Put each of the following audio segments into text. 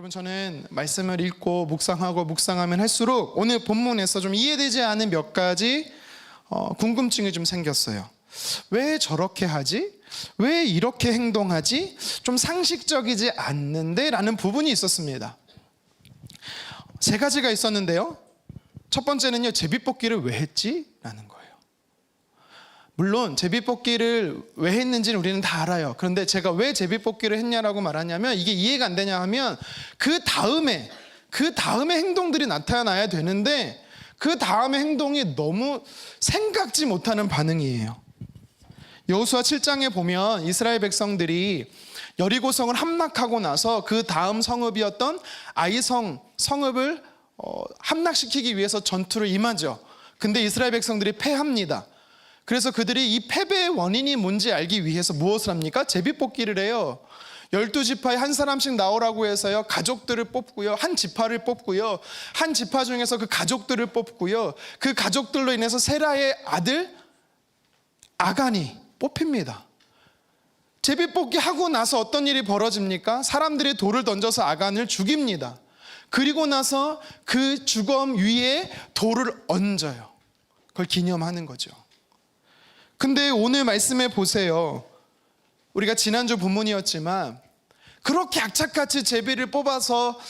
여러분, 저는 말씀을 읽고 묵상하면 할수록 오늘 본문에서 좀 이해되지 않은 몇 가지 궁금증이 좀 생겼어요. 왜 저렇게 하지? 왜 이렇게 행동하지? 좀 상식적이지 않는데? 라는 부분이 있었습니다. 세 가지가 있었는데요. 첫 번째는요, 제비뽑기를 왜 했지? 라는 거예요. 물론 제비뽑기를 왜 했는지는 우리는 다 알아요. 그런데 제가 왜 제비뽑기를 했냐라고 말하냐면, 이게 이해가 안 되냐 하면 그 다음에 행동들이 나타나야 되는데 그 다음의 행동이 너무 생각지 못하는 반응이에요. 여호수아 7장에 보면 이스라엘 백성들이 여리고성을 함락하고 나서 그 다음 성읍이었던 아이성 성읍을 함락시키기 위해서 전투를 임하죠. 근데 이스라엘 백성들이 패합니다. 그래서 그들이 이 패배의 원인이 뭔지 알기 위해서 무엇을 합니까? 제비뽑기를 해요. 12지파에 한 사람씩 나오라고 해서요, 가족들을 뽑고요, 한 지파를 뽑고요, 한 지파 중에서 그 가족들을 뽑고요, 그 가족들로 인해서 세라의 아들 아간이 뽑힙니다. 제비뽑기 하고 나서 어떤 일이 벌어집니까? 사람들이 돌을 던져서 아간을 죽입니다. 그리고 나서 그 주검 위에 돌을 얹어요. 그걸 기념하는 거죠. 근데 오늘 말씀에 보세요. 우리가 지난주 본문이었지만 그렇게 악착같이 제비를 뽑아서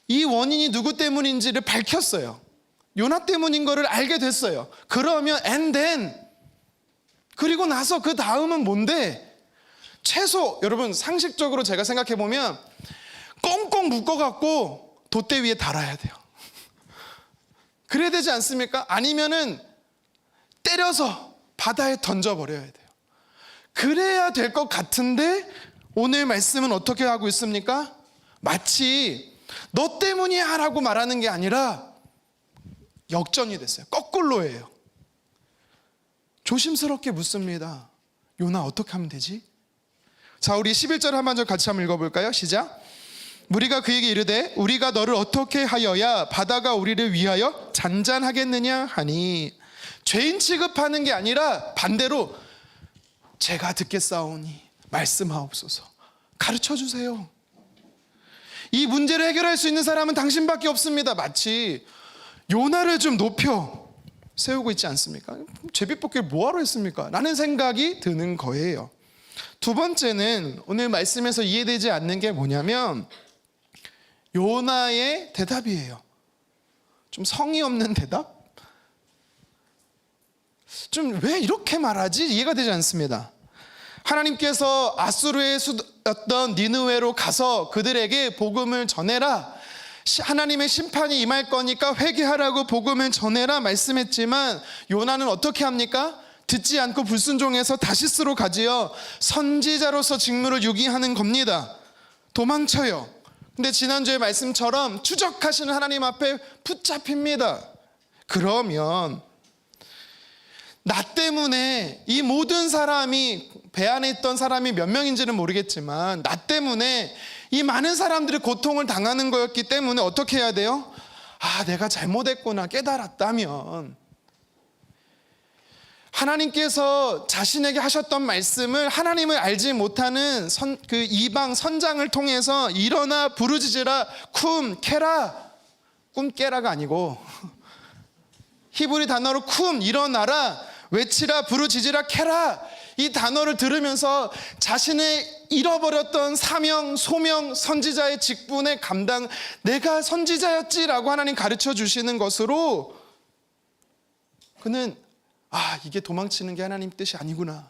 이 원인이 누구 때문인지를 밝혔어요. 요나 때문인 거를 알게 됐어요. 그러면 and then, 그리고 나서 그 다음은 뭔데? 최소 여러분, 상식적으로 제가 생각해 보면 꽁꽁 묶어갖고 돛대 위에 달아야 돼요. 그래야 되지 않습니까? 아니면은 때려서 바다에 던져버려야 돼요. 그래야 될 것 같은데 오늘 말씀은 어떻게 하고 있습니까? 마치 너 때문이야 라고 말하는 게 아니라 역전이 됐어요. 거꾸로예요. 조심스럽게 묻습니다. 요나 어떻게 하면 되지? 자, 우리 11절 한반절 같이 한번 읽어볼까요? 시작. 무리가 그에게 이르되 우리가 너를 어떻게 하여야 바다가 우리를 위하여 잔잔하겠느냐 하니, 죄인 취급하는 게 아니라 반대로 제가 듣겠사오니 말씀하옵소서, 가르쳐 주세요. 이 문제를 해결할 수 있는 사람은 당신밖에 없습니다. 마치 요나를 좀 높여 세우고 있지 않습니까? 제비뽑기를 뭐하러 했습니까? 라는 생각이 드는 거예요. 두 번째는 오늘 말씀에서 이해되지 않는 게 뭐냐면 요나의 대답이에요. 좀 성의 없는 대답? 좀 왜 이렇게 말하지? 이해가 되지 않습니다. 하나님께서 아수르의 수도였던 니느웨로 가서 그들에게 복음을 전해라, 하나님의 심판이 임할 거니까 회개하라고 복음을 전해라 말씀했지만 요나는 어떻게 합니까? 듣지 않고 불순종해서 다시스로 가지요. 선지자로서 직무를 유기하는 겁니다. 도망쳐요. 근데 지난주의 말씀처럼 추적하시는 하나님 앞에 붙잡힙니다. 그러면 나 때문에 이 모든 사람이, 배 안에 있던 사람이 몇 명인지는 모르겠지만 나 때문에 이 많은 사람들이 고통을 당하는 거였기 때문에 어떻게 해야 돼요? 아, 내가 잘못했구나 깨달았다면 하나님께서 자신에게 하셨던 말씀을 하나님을 알지 못하는 그 이방 선장을 통해서 일어나 부르짖으라 쿰 케라, 꿈 깨라가 아니고 히브리 단어로 쿰, 일어나라, 외치라, 부르짖으라, 캐라, 이 단어를 들으면서 자신의 잃어버렸던 사명, 소명, 선지자의 직분의 감당, 내가 선지자였지라고 하나님 가르쳐 주시는 것으로 그는 이게 도망치는 게 하나님 뜻이 아니구나.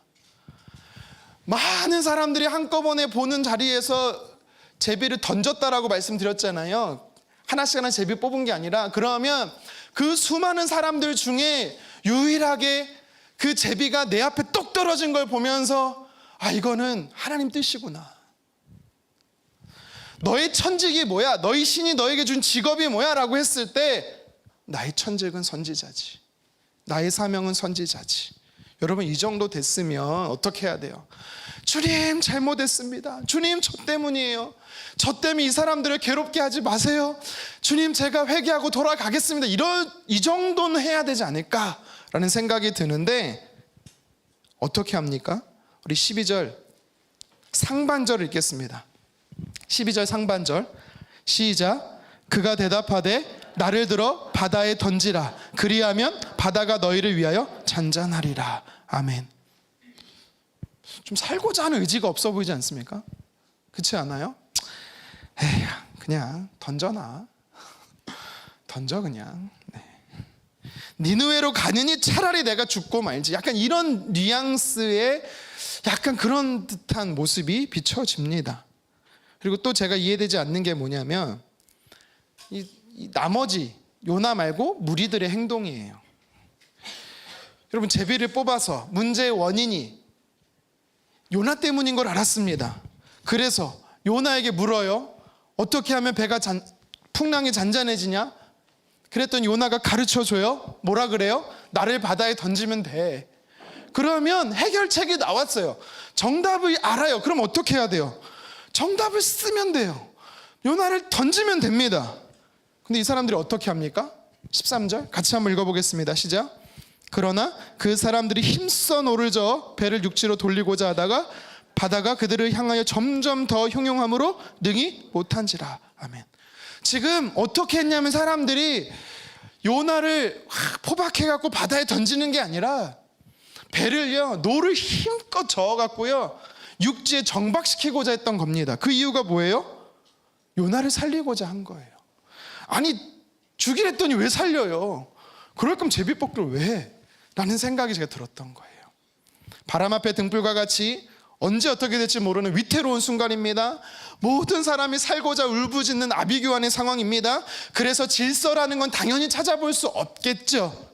많은 사람들이 한꺼번에 보는 자리에서 제비를 던졌다라고 말씀드렸잖아요. 하나씩 하나 제비 뽑은 게 아니라, 그러면 그 수많은 사람들 중에 유일하게 그 제비가 내 앞에 똑 떨어진 걸 보면서 이거는 하나님 뜻이구나. 너의 천직이 뭐야? 너희 신이 너에게 준 직업이 뭐야? 라고 했을 때 나의 천직은 선지자지, 나의 사명은 선지자지. 여러분, 이 정도 됐으면 어떻게 해야 돼요? 주님 잘못했습니다. 주님 저 때문이에요. 저 때문에 이 사람들을 괴롭게 하지 마세요. 주님 제가 회개하고 돌아가겠습니다. 이 정도는 해야 되지 않을까라는 생각이 드는데 어떻게 합니까? 우리 12절 상반절을 읽겠습니다. 12절 상반절 시작. 그가 대답하되 나를 들어 바다에 던지라. 그리하면 바다가 너희를 위하여 잔잔하리라. 아멘. 좀 살고자 하는 의지가 없어 보이지 않습니까? 그렇지 않아요? 에휴, 그냥 던져놔. 던져 그냥. 니느웨로 가느니 차라리 내가 죽고 말지. 약간 이런 뉘앙스의 약간 그런 듯한 모습이 비춰집니다. 그리고 또 제가 이해되지 않는 게 뭐냐면 이 나머지 요나 말고 무리들의 행동이에요. 여러분, 제비를 뽑아서 문제의 원인이 요나 때문인 걸 알았습니다. 그래서 요나에게 물어요. 어떻게 하면 배가 풍랑이 잔잔해지냐? 그랬더니 요나가 가르쳐줘요. 뭐라 그래요? 나를 바다에 던지면 돼. 그러면 해결책이 나왔어요. 정답을 알아요. 그럼 어떻게 해야 돼요? 정답을 쓰면 돼요. 요나를 던지면 됩니다. 근데 이 사람들이 어떻게 합니까? 13절 같이 한번 읽어보겠습니다. 시작. 그러나 그 사람들이 힘써 노를 저어 배를 육지로 돌리고자 하다가 바다가 그들을 향하여 점점 더 형용함으로 능히 못한지라. 아멘. 지금 어떻게 했냐면 사람들이 요나를 포박해갖고 바다에 던지는 게 아니라 배를요, 노를 힘껏 저어갖고요 육지에 정박시키고자 했던 겁니다. 그 이유가 뭐예요? 요나를 살리고자 한 거예요. 아니, 죽이랬더니 왜 살려요? 그럴 거면 제비 뽑기를 왜 해? 라는 생각이 제가 들었던 거예요. 바람 앞에 등불과 같이 언제 어떻게 될지 모르는 위태로운 순간입니다. 모든 사람이 살고자 울부짖는 아비규환의 상황입니다. 그래서 질서라는 건 당연히 찾아볼 수 없겠죠.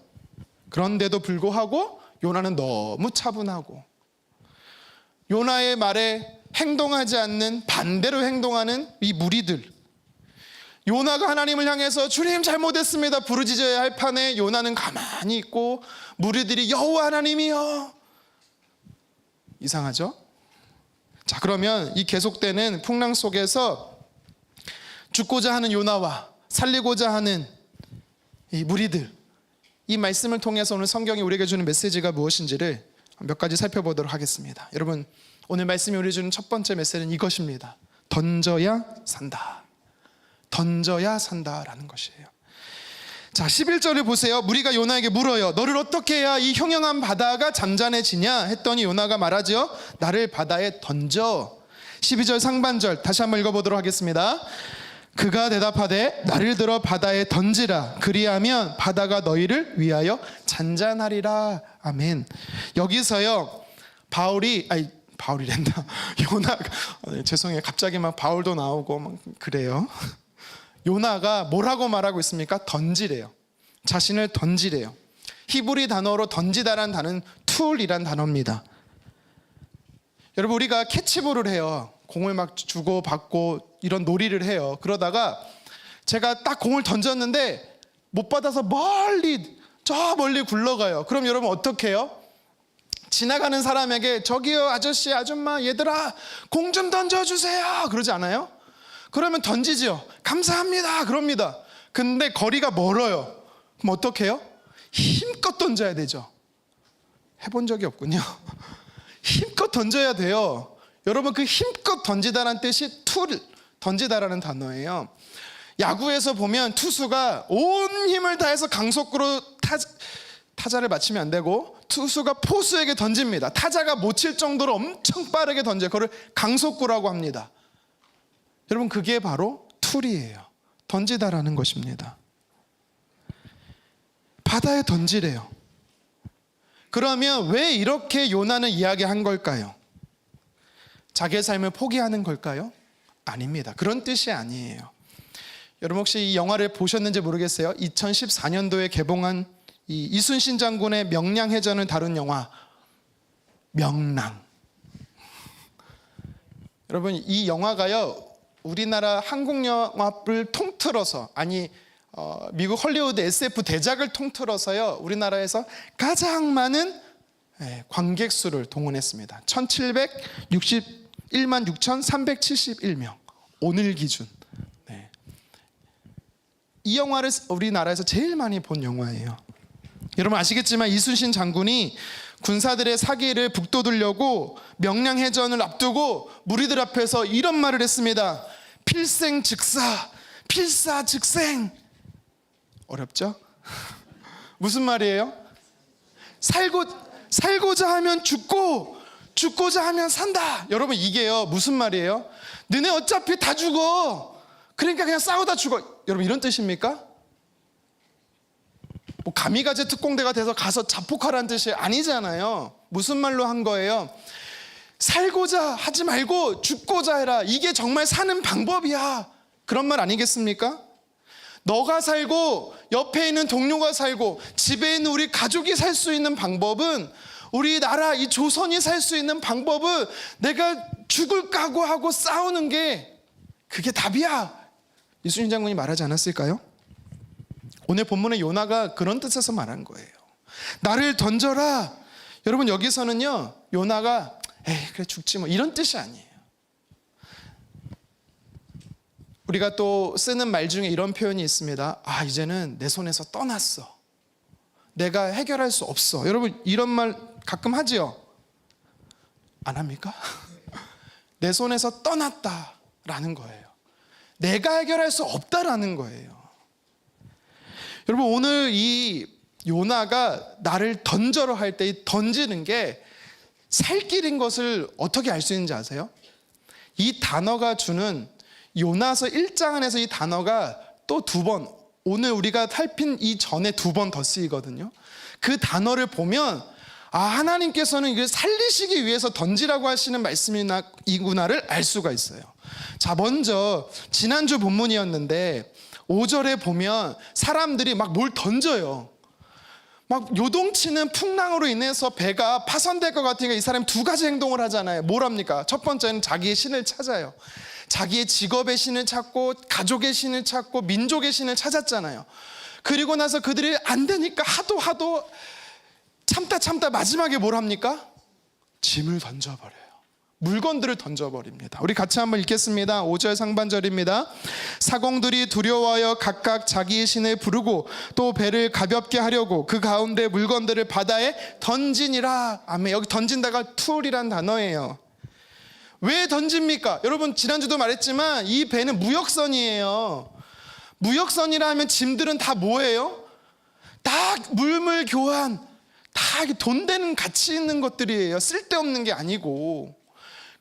그런데도 불구하고 요나는 너무 차분하고 요나의 말에 행동하지 않는, 반대로 행동하는 이 무리들. 요나가 하나님을 향해서 주님 잘못했습니다 부르짖어야 할 판에 요나는 가만히 있고 무리들이 여호와 하나님이여. 이상하죠? 자, 그러면 이 계속되는 풍랑 속에서 죽고자 하는 요나와 살리고자 하는 이 무리들, 이 말씀을 통해서 오늘 성경이 우리에게 주는 메시지가 무엇인지를 몇 가지 살펴보도록 하겠습니다. 여러분, 오늘 말씀이 우리에게 주는 첫 번째 메시지는 이것입니다. 던져야 산다. 던져야 산다라는 것이에요. 자, 11절을 보세요. 무리가 요나에게 물어요. 너를 어떻게 해야 이 형형한 바다가 잠잠해지냐 했더니 요나가 말하죠. 나를 바다에 던져. 12절 상반절 다시 한번 읽어보도록 하겠습니다. 그가 대답하되 나를 들어 바다에 던지라. 그리하면 바다가 너희를 위하여 잔잔하리라. 아멘. 여기서요 바울이란다. 요나가 죄송해요. 갑자기 막 바울도 나오고 막 그래요. 요나가 뭐라고 말하고 있습니까? 던지래요. 자신을 던지래요. 히브리 단어로 던지다라는 단어는 툴이란 단어입니다. 여러분, 우리가 캐치볼을 해요. 공을 막 주고 받고 이런 놀이를 해요. 그러다가 제가 딱 공을 던졌는데 못 받아서 저 멀리 굴러가요. 그럼 여러분 어떻게 해요? 지나가는 사람에게 저기요 아저씨 아줌마 얘들아 공 좀 던져주세요 그러지 않아요? 그러면 던지지요. 감사합니다 그럽니다. 근데 거리가 멀어요. 그럼 어떻게 해요? 힘껏 던져야 되죠. 해본 적이 없군요. 힘껏 던져야 돼요. 여러분, 그 힘껏 던지다라는 뜻이 던지다라는 단어예요. 야구에서 보면 투수가 온 힘을 다해서 강속구로 타자를 맞추면 안 되고 투수가 포수에게 던집니다. 타자가 못 칠 정도로 엄청 빠르게 던져요. 그걸 강속구라고 합니다. 여러분, 그게 바로 툴이에요. 던지다라는 것입니다. 바다에 던지래요. 그러면 왜 이렇게 요나는 이야기한 걸까요? 자기의 삶을 포기하는 걸까요? 아닙니다. 그런 뜻이 아니에요. 여러분, 혹시 이 영화를 보셨는지 모르겠어요. 2014년도에 개봉한 이 이순신 장군의 명량해전을 다룬 영화 명랑. 여러분, 이 영화가요 우리나라 한국 영화를 통틀어서 미국 헐리우드 SF 대작을 통틀어서요 우리나라에서 가장 많은 관객 수를 동원했습니다. 1761만 6,371명 오늘 기준. 이 영화를 우리나라에서 제일 많이 본 영화예요. 여러분 아시겠지만 이순신 장군이 군사들의 사기를 북돋으려고 명량해전을 앞두고 무리들 앞에서 이런 말을 했습니다. 필생즉사 필사즉생. 어렵죠? 무슨 말이에요? 살고자 하면 죽고 죽고자 하면 산다. 여러분, 이게요 무슨 말이에요? 너네 어차피 다 죽어, 그러니까 그냥 싸우다 죽어. 여러분, 이런 뜻입니까? 뭐 가미가제 특공대가 돼서 가서 자폭하라는 뜻이 아니잖아요. 무슨 말로 한 거예요? 살고자 하지 말고 죽고자 해라. 이게 정말 사는 방법이야. 그런 말 아니겠습니까? 너가 살고 옆에 있는 동료가 살고 집에 있는 우리 가족이 살 수 있는 방법은, 우리나라 이 조선이 살 수 있는 방법은 내가 죽을 각오하고 싸우는 게 그게 답이야. 이순신 장군이 말하지 않았을까요? 오늘 본문의 요나가 그런 뜻에서 말한 거예요. 나를 던져라. 여러분, 여기서는요 요나가 에이 그래 죽지 뭐 이런 뜻이 아니에요. 우리가 또 쓰는 말 중에 이런 표현이 있습니다. 아, 이제는 내 손에서 떠났어, 내가 해결할 수 없어. 여러분, 이런 말 가끔 하지요? 안 합니까? 내 손에서 떠났다라는 거예요. 내가 해결할 수 없다라는 거예요. 여러분, 오늘 이 요나가 나를 던져라 할 때 이 던지는 게 살길인 것을 어떻게 알 수 있는지 아세요? 이 단어가 주는, 요나서 1장 안에서 이 단어가 또 두 번, 오늘 우리가 살핀 이 전에 두 번 더 쓰이거든요. 그 단어를 보면 아, 하나님께서는 이걸 살리시기 위해서 던지라고 하시는 말씀이구나를 알 수가 있어요. 자, 먼저 지난주 본문이었는데 5절에 보면 사람들이 막 뭘 던져요. 막 요동치는 풍랑으로 인해서 배가 파손될 것 같으니까 이 사람이 두 가지 행동을 하잖아요. 뭘 합니까? 첫 번째는 자기의 신을 찾아요. 자기의 직업의 신을 찾고 가족의 신을 찾고 민족의 신을 찾았잖아요. 그리고 나서 그들이 안 되니까 하도 참다 마지막에 뭘 합니까? 짐을 던져버려요. 물건들을 던져버립니다. 우리 같이 한번 읽겠습니다. 5절 상반절입니다. 사공들이 두려워하여 각각 자기의 신을 부르고 또 배를 가볍게 하려고 그 가운데 물건들을 바다에 던지니라. 아멘. 여기 던진다가 툴이란 단어예요. 왜 던집니까? 여러분, 지난주도 말했지만 이 배는 무역선이에요. 무역선이라 하면 짐들은 다 뭐예요? 다 물물 교환, 다 돈 되는 가치 있는 것들이에요. 쓸데없는 게 아니고.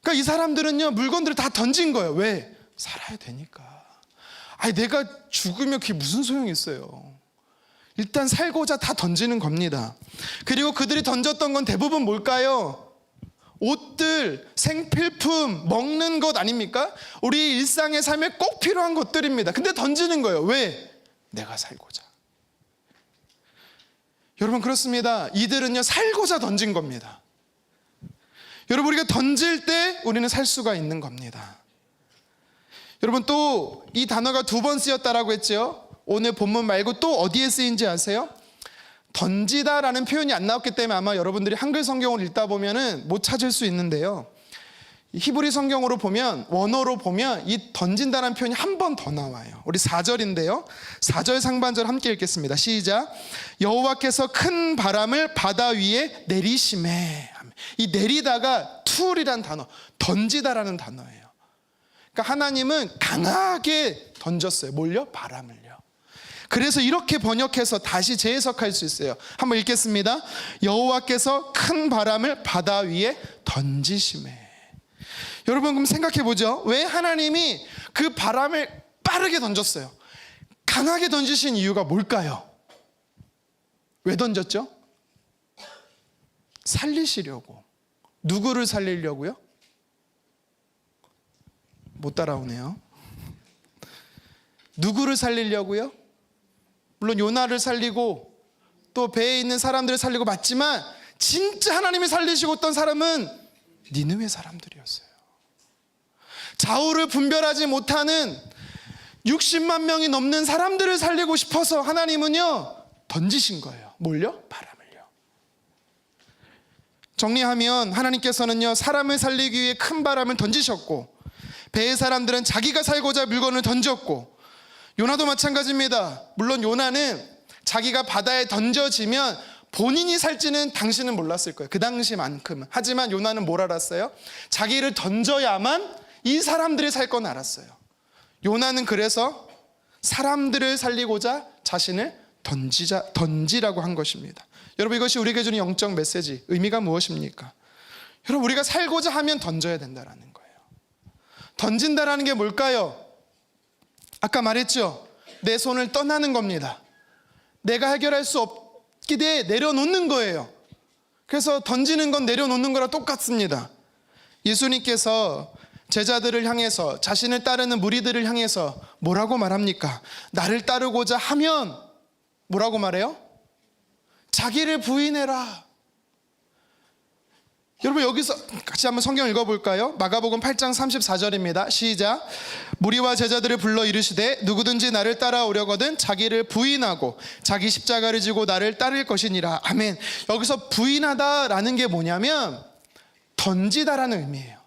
그러니까 이 사람들은요 물건들을 다 던진 거예요. 왜? 살아야 되니까. 아니, 내가 죽으면 그게 무슨 소용이 있어요. 일단 살고자 다 던지는 겁니다. 그리고 그들이 던졌던 건 대부분 뭘까요? 옷들, 생필품, 먹는 것 아닙니까? 우리 일상의 삶에 꼭 필요한 것들입니다. 근데 던지는 거예요. 왜? 내가 살고자. 여러분, 그렇습니다. 이들은요 살고자 던진 겁니다. 여러분, 우리가 던질 때 우리는 살 수가 있는 겁니다. 여러분, 또 이 단어가 두 번 쓰였다라고 했죠. 오늘 본문 말고 또 어디에 쓰인지 아세요? 던지다라는 표현이 안 나왔기 때문에 아마 여러분들이 한글 성경을 읽다 보면은 못 찾을 수 있는데요. 히브리 성경으로 보면, 원어로 보면 이 던진다라는 표현이 한 번 더 나와요. 우리 4절인데요 4절 상반절 함께 읽겠습니다. 시작. 여호와께서 큰 바람을 바다 위에 내리심에. 이 내리다가 툴이란 단어, 던지다라는 단어예요. 그러니까 하나님은 강하게 던졌어요. 뭘요? 바람을요. 그래서 이렇게 번역해서 다시 재해석할 수 있어요. 한번 읽겠습니다. 여호와께서 큰 바람을 바다 위에 던지심에. 여러분, 그럼 생각해 보죠. 왜 하나님이 그 바람을 빠르게 던졌어요? 강하게 던지신 이유가 뭘까요? 왜 던졌죠? 살리시려고. 누구를 살리려고요? 못 따라오네요. 누구를 살리려고요? 물론 요나를 살리고 또 배에 있는 사람들을 살리고 맞지만 진짜 하나님이 살리시고 어떤 사람은 니느웨 사람들이었어요. 좌우를 분별하지 못하는 60만 명이 넘는 사람들을 살리고 싶어서 하나님은요 던지신 거예요. 뭘요? 바람을요. 정리하면 하나님께서는요 사람을 살리기 위해 큰 바람을 던지셨고, 배의 사람들은 자기가 살고자 물건을 던졌고, 요나도 마찬가지입니다. 물론 요나는 자기가 바다에 던져지면 본인이 살지는 당신은 몰랐을 거예요. 그 당시만큼은. 하지만 요나는 뭘 알았어요? 자기를 던져야만 이 사람들이 살 건 알았어요. 요나는 그래서 사람들을 살리고자 자신을 던지라고 한 것입니다. 여러분, 이것이 우리에게 주는 영적 메시지, 의미가 무엇입니까? 여러분, 우리가 살고자 하면 던져야 된다라는 거예요. 던진다라는 게 뭘까요? 아까 말했죠. 내 손을 떠나는 겁니다. 내가 해결할 수 없기에 내려놓는 거예요. 그래서 던지는 건 내려놓는 거랑 똑같습니다. 예수님께서 제자들을 향해서, 자신을 따르는 무리들을 향해서 뭐라고 말합니까? 나를 따르고자 하면 뭐라고 말해요? 자기를 부인해라. 여러분, 여기서 같이 한번 성경 읽어볼까요? 마가복음 8장 34절입니다. 시작. 무리와 제자들을 불러 이르시되 누구든지 나를 따라오려거든 자기를 부인하고 자기 십자가를 지고 나를 따를 것이니라. 아멘. 여기서 부인하다라는 게 뭐냐면 던지다라는 의미예요.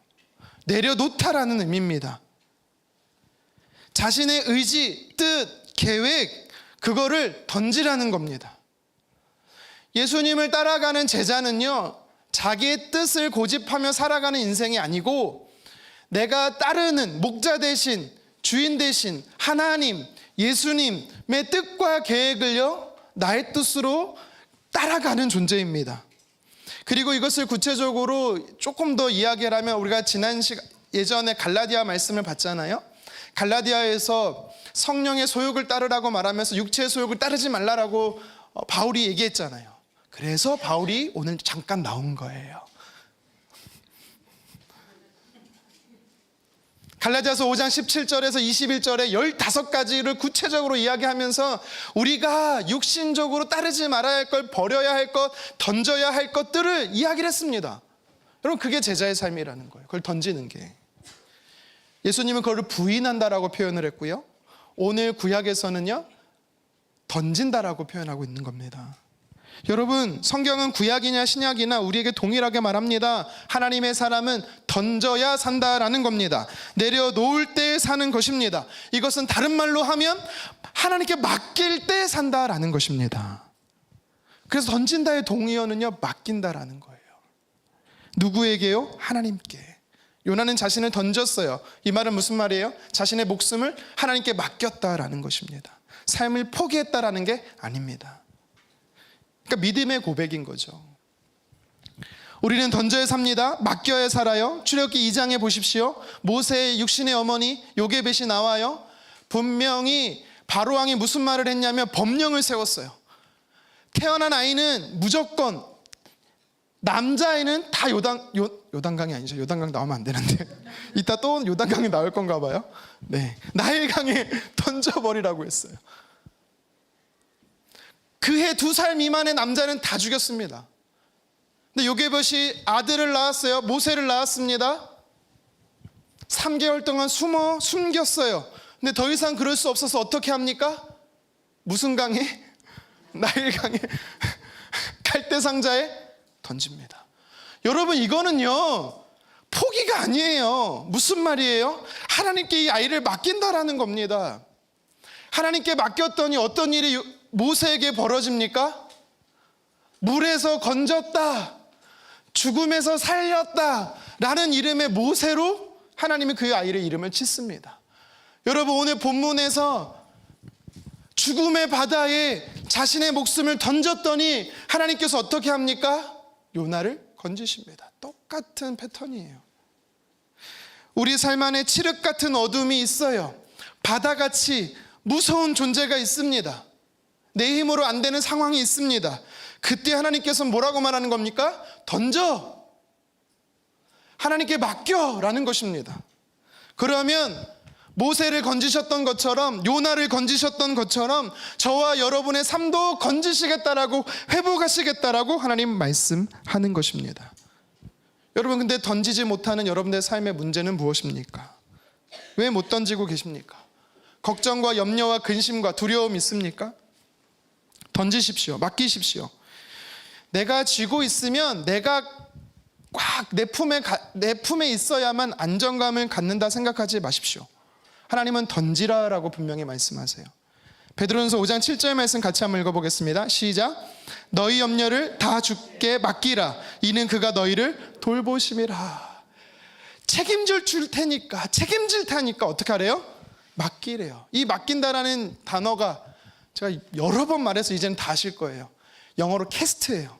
내려놓다라는 의미입니다. 자신의 의지, 뜻, 계획, 그거를 던지라는 겁니다. 예수님을 따라가는 제자는요, 자기의 뜻을 고집하며 살아가는 인생이 아니고 내가 따르는 목자 대신, 주인 대신 하나님, 예수님의 뜻과 계획을요, 나의 뜻으로 따라가는 존재입니다. 그리고 이것을 구체적으로 조금 더 이야기를 하면, 우리가 예전에 갈라디아 말씀을 봤잖아요. 갈라디아에서 성령의 소욕을 따르라고 말하면서 육체의 소욕을 따르지 말라라고 바울이 얘기했잖아요. 그래서 바울이 오늘 잠깐 나온 거예요. 갈라디아서 5장 17절에서 21절에 15가지를 구체적으로 이야기하면서 우리가 육신적으로 따르지 말아야 할 것, 버려야 할 것, 던져야 할 것들을 이야기를 했습니다. 여러분, 그게 제자의 삶이라는 거예요. 그걸 던지는 게. 예수님은 그걸 부인한다라고 표현을 했고요, 오늘 구약에서는요, 던진다라고 표현하고 있는 겁니다. 여러분, 성경은 구약이냐 신약이나 우리에게 동일하게 말합니다. 하나님의 사람은 던져야 산다라는 겁니다. 내려놓을 때 사는 것입니다. 이것은 다른 말로 하면 하나님께 맡길 때 산다라는 것입니다. 그래서 던진다의 동의어는요, 맡긴다라는 거예요. 누구에게요? 하나님께. 요나는 자신을 던졌어요. 이 말은 무슨 말이에요? 자신의 목숨을 하나님께 맡겼다라는 것입니다. 삶을 포기했다라는 게 아닙니다. 그러니까 믿음의 고백인 거죠. 우리는 던져야 삽니다. 맡겨야 살아요. 출애굽기 2장에 보십시오. 모세의 육신의 어머니 요게벳이 나와요. 분명히 바로왕이 무슨 말을 했냐면 법령을 세웠어요. 태어난 아이는 무조건, 남자아이는 다 요단강이 아니죠. 요단강 나오면 안 되는데 이따 또 요단강이 나올 건가 봐요. 네, 나일강에 던져버리라고 했어요. 그해 2살 미만의 남자는 다 죽였습니다. 근데 요게벳이 아들을 낳았어요. 모세를 낳았습니다. 3개월 동안 숨겼어요. 근데 더 이상 그럴 수 없어서 어떻게 합니까? 무슨 강에? 나일강에 갈대 상자에 던집니다. 여러분, 이거는요, 포기가 아니에요. 무슨 말이에요? 하나님께 이 아이를 맡긴다라는 겁니다. 하나님께 맡겼더니 어떤 일이 모세에게 벌어집니까? 물에서 건졌다, 죽음에서 살렸다 라는 이름의 모세로 하나님이 그 아이의 이름을 짓습니다. 여러분, 오늘 본문에서 죽음의 바다에 자신의 목숨을 던졌더니 하나님께서 어떻게 합니까? 요나를 건지십니다. 똑같은 패턴이에요. 우리 삶 안에 칠흑 같은 어둠이 있어요. 바다같이 무서운 존재가 있습니다. 내 힘으로 안 되는 상황이 있습니다. 그때 하나님께서 뭐라고 말하는 겁니까? 던져, 하나님께 맡겨 라는 것입니다. 그러면 모세를 건지셨던 것처럼, 요나를 건지셨던 것처럼 저와 여러분의 삶도 건지시겠다라고, 회복하시겠다라고 하나님 말씀하는 것입니다. 여러분, 근데 던지지 못하는 여러분들의 삶의 문제는 무엇입니까? 왜 못 던지고 계십니까? 걱정과 염려와 근심과 두려움이 있습니까? 던지십시오. 맡기십시오. 내가 쥐고 있으면 내가 꽉 내 품에 있어야만 안정감을 갖는다 생각하지 마십시오. 하나님은 던지라라고 분명히 말씀하세요. 베드로전서 5장 7절 말씀 같이 한번 읽어보겠습니다. 시작. 너희 염려를 다 주께 맡기라. 이는 그가 너희를 돌보심이라. 책임질 테니까 어떻게 하래요? 맡기래요. 이 맡긴다라는 단어가 제가 여러 번 말해서 이제는 다 아실 거예요. 영어로 캐스트예요.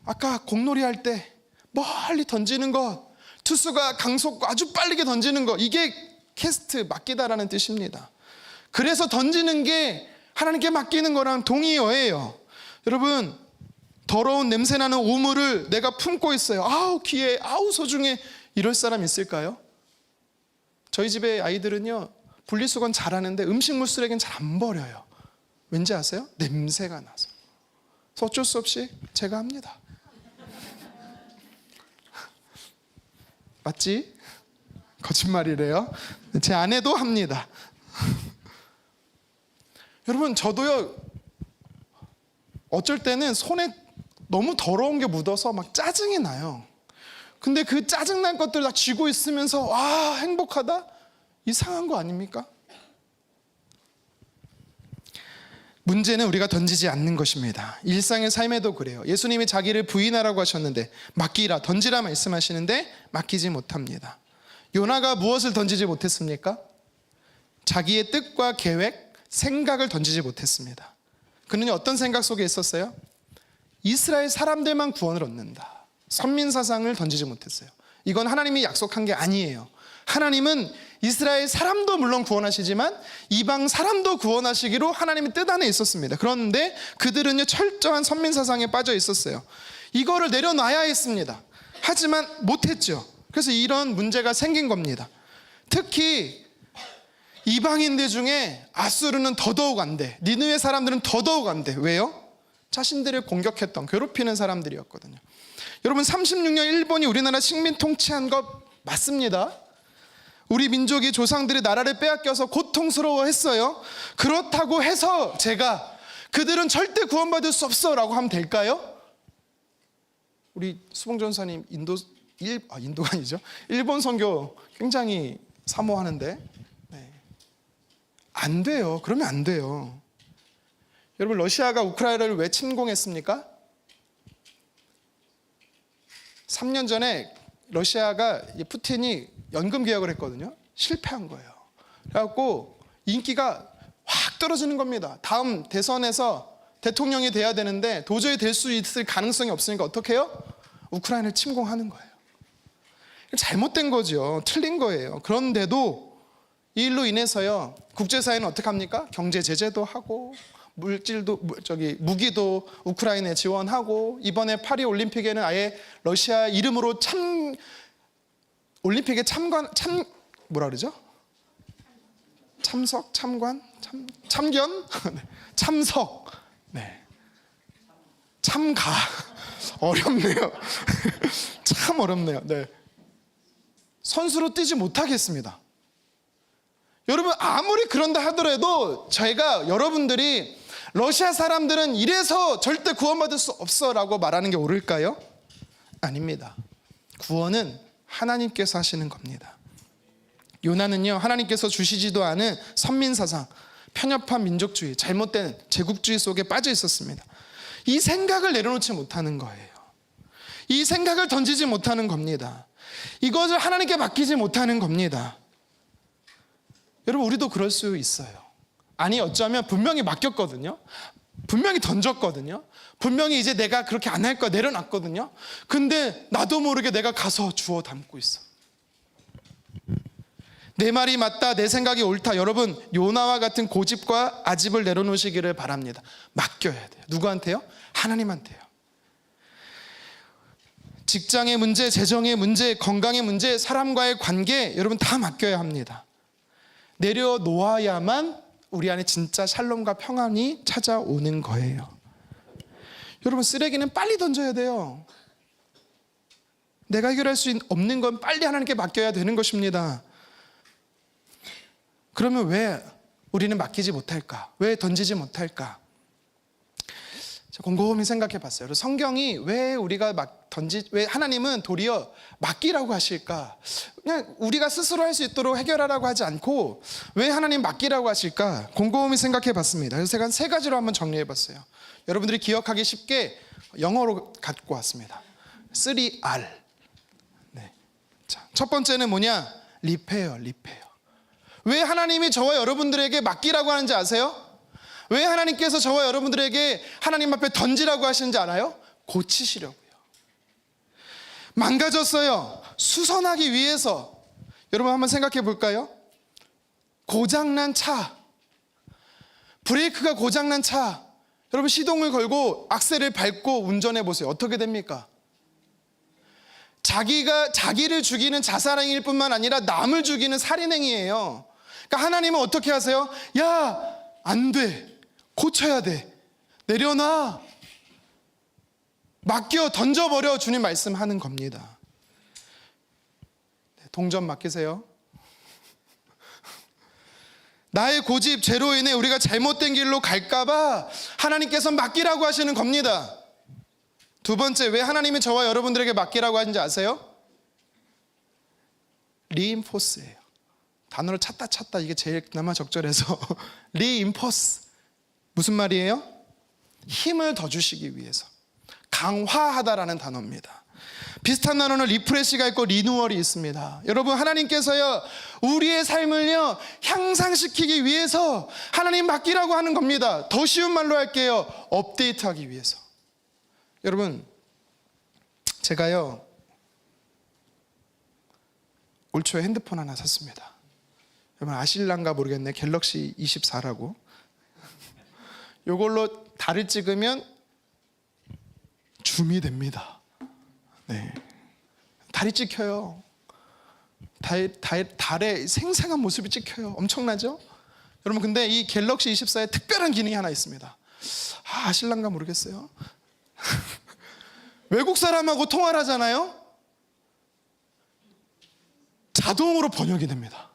아까 공놀이 할 때 멀리 던지는 것, 투수가 강속 아주 빠르게 던지는 것, 이게 캐스트, 맡기다라는 뜻입니다. 그래서 던지는 게 하나님께 맡기는 거랑 동의어예요. 여러분, 더러운 냄새나는 오물을 내가 품고 있어요. 아우 귀해, 아우 소중해, 이럴 사람 있을까요? 저희 집의 아이들은요, 분리수거는 잘하는데 음식물 쓰레기는 잘 안 버려요. 왠지 아세요? 냄새가 나서. 그래서 어쩔 수 없이 제가 합니다. 맞지? 거짓말이래요. 제 아내도 합니다. 여러분, 저도요, 어쩔 때는 손에 너무 더러운 게 묻어서 막 짜증이 나요. 근데 그 짜증난 것들 다 쥐고 있으면서 와, 행복하다? 이상한 거 아닙니까? 문제는 우리가 던지지 않는 것입니다. 일상의 삶에도 그래요. 예수님이 자기를 부인하라고 하셨는데 맡기라, 던지라 말씀하시는데 맡기지 못합니다. 요나가 무엇을 던지지 못했습니까? 자기의 뜻과 계획, 생각을 던지지 못했습니다. 그는 어떤 생각 속에 있었어요? 이스라엘 사람들만 구원을 얻는다. 선민사상을 던지지 못했어요. 이건 하나님이 약속한 게 아니에요. 하나님은 이스라엘 사람도 물론 구원하시지만 이방 사람도 구원하시기로 하나님의 뜻 안에 있었습니다. 그런데 그들은요, 철저한 선민사상에 빠져 있었어요. 이거를 내려놔야 했습니다. 하지만 못했죠. 그래서 이런 문제가 생긴 겁니다. 특히 이방인들 중에 아수르는 더더욱 안 돼. 니느웨 사람들은 더더욱 안 돼. 왜요? 자신들을 공격했던, 괴롭히는 사람들이었거든요. 여러분, 36년 일본이 우리나라 식민 통치한 것 맞습니다. 우리 민족이 조상들이 나라를 빼앗겨서 고통스러워했어요. 그렇다고 해서 제가 그들은 절대 구원받을 수 없어 라고 하면 될까요? 우리 수봉 전사님 인도가 아니죠, 일본 선교 굉장히 사모하는데 안 돼요. 그러면 안 돼요. 여러분, 러시아가 우크라이나를 왜 침공했습니까? 3년 전에 러시아가, 푸틴이 연금 개혁을 했거든요. 실패한 거예요. 그래갖고 인기가 확 떨어지는 겁니다. 다음 대선에서 대통령이 돼야 되는데 도저히 될 수 있을 가능성이 없으니까 어떻게 해요? 우크라이나를 침공하는 거예요. 잘못된 거죠. 틀린 거예요. 그런데도 이 일로 인해서요, 국제사회는 어떻게 합니까? 경제 제재도 하고 무기도 우크라이나에 지원하고, 이번에 파리 올림픽에는 아예 러시아 이름으로 올림픽에 참견? 참석. 네. 참가. 어렵네요. 참 어렵네요. 네. 선수로 뛰지 못하겠습니다. 여러분, 아무리 그런다 하더라도 저희가, 여러분들이 러시아 사람들은 이래서 절대 구원받을 수 없어 라고 말하는 게 옳을까요? 아닙니다. 구원은 하나님께서 하시는 겁니다. 요나는요, 하나님께서 주시지도 않은 선민사상, 편협한 민족주의, 잘못된 제국주의 속에 빠져 있었습니다. 이 생각을 내려놓지 못하는 거예요. 이 생각을 던지지 못하는 겁니다. 이것을 하나님께 맡기지 못하는 겁니다. 여러분, 우리도 그럴 수 있어요. 아니, 어쩌면 분명히 맡겼거든요. 분명히 던졌거든요. 분명히 이제 내가 그렇게 안 할 거야 내려놨거든요. 근데 나도 모르게 내가 가서 주워 담고 있어. 내 말이 맞다, 내 생각이 옳다. 여러분, 요나와 같은 고집과 아집을 내려놓으시기를 바랍니다. 맡겨야 돼요. 누구한테요? 하나님한테요. 직장의 문제, 재정의 문제, 건강의 문제, 사람과의 관계, 여러분 다 맡겨야 합니다. 내려놓아야만 우리 안에 진짜 샬롬과 평안이 찾아오는 거예요. 여러분, 쓰레기는 빨리 던져야 돼요. 내가 해결할 수 없는 건 빨리 하나님께 맡겨야 되는 것입니다. 그러면 왜 우리는 맡기지 못할까? 왜 던지지 못할까? 곰곰이 생각해 봤어요. 성경이 왜 왜 하나님은 도리어 맡기라고 하실까? 그냥 우리가 스스로 할 수 있도록 해결하라고 하지 않고 왜 하나님 맡기라고 하실까? 곰곰이 생각해 봤습니다. 그래서 제가 3가지로 한번 정리해 봤어요. 여러분들이 기억하기 쉽게 영어로 갖고 왔습니다. 3R. 네. 자, 첫 번째는 뭐냐? 리페어. 왜 하나님이 저와 여러분들에게 맡기라고 하는지 아세요? 왜 하나님께서 저와 여러분들에게 하나님 앞에 던지라고 하시는지 알아요? 고치시려고요. 망가졌어요. 수선하기 위해서. 여러분 한번 생각해 볼까요? 고장난 차, 브레이크가 고장난 차, 여러분 시동을 걸고 악셀을 밟고 운전해 보세요. 어떻게 됩니까? 자기를 죽이는 자살행위일 뿐만 아니라 남을 죽이는 살인행위예요. 그러니까 하나님은 어떻게 하세요? 야, 안 돼. 고쳐야 돼. 내려놔. 맡겨, 던져버려. 주님 말씀하는 겁니다. 동전 맡기세요. 나의 고집, 죄로 인해 우리가 잘못된 길로 갈까봐 하나님께서 맡기라고 하시는 겁니다. 두 번째, 왜 하나님이 저와 여러분들에게 맡기라고 하는지 아세요? 리인포스예요. 단어를 찾다 이게 제일 그나마 적절해서 리인포스. 무슨 말이에요? 힘을 더 주시기 위해서. 강화하다라는 단어입니다. 비슷한 단어는 리프레시가 있고 리뉴얼이 있습니다. 여러분, 하나님께서요 우리의 삶을요 향상시키기 위해서 하나님 맡기라고 하는 겁니다. 더 쉬운 말로 할게요. 업데이트하기 위해서. 여러분, 제가요 올 초에 핸드폰 하나 샀습니다. 여러분 아실란가 모르겠네. 갤럭시 24라고. 요걸로 달을 찍으면 줌이 됩니다. 네, 달이 찍혀요. 달의 생생한 모습이 찍혀요. 엄청나죠? 여러분, 근데 이 갤럭시 24에 특별한 기능이 하나 있습니다. 아실란가 모르겠어요. 외국 사람하고 통화를 하잖아요. 자동으로 번역이 됩니다.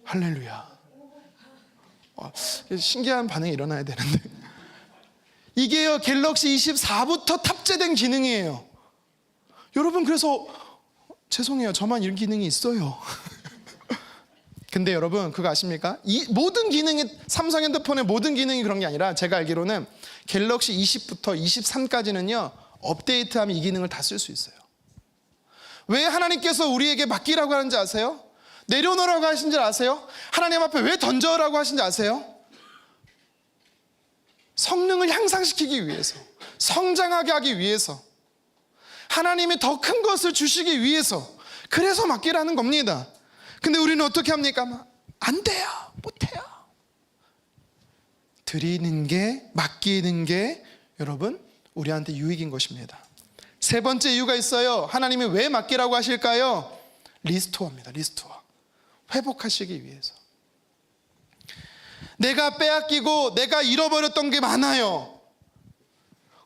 할렐루야. 신기한 반응이 일어나야 되는데 이게요 갤럭시 24부터 탑재된 기능이에요. 여러분, 그래서 죄송해요, 저만 이런 기능이 있어요. 근데 여러분 그거 아십니까? 이 모든 기능이, 삼성 핸드폰의 모든 기능이 그런 게 아니라 제가 알기로는 갤럭시 20부터 23까지는요 업데이트하면 이 기능을 다 쓸 수 있어요. 왜 하나님께서 우리에게 맡기라고 하는지 아세요? 내려놓으라고 하신지 아세요? 하나님 앞에 왜 던져라고 하신지 아세요? 성능을 향상시키기 위해서, 성장하게 하기 위해서, 하나님이 더 큰 것을 주시기 위해서, 그래서 맡기라는 겁니다. 근데 우리는 어떻게 합니까? 안 돼요, 못해요. 드리는 게, 맡기는 게 여러분 우리한테 유익인 것입니다. 세 번째 이유가 있어요. 하나님이 왜 맡기라고 하실까요? 리스토어입니다. 리스토어. 회복하시기 위해서. 내가 빼앗기고 내가 잃어버렸던 게 많아요.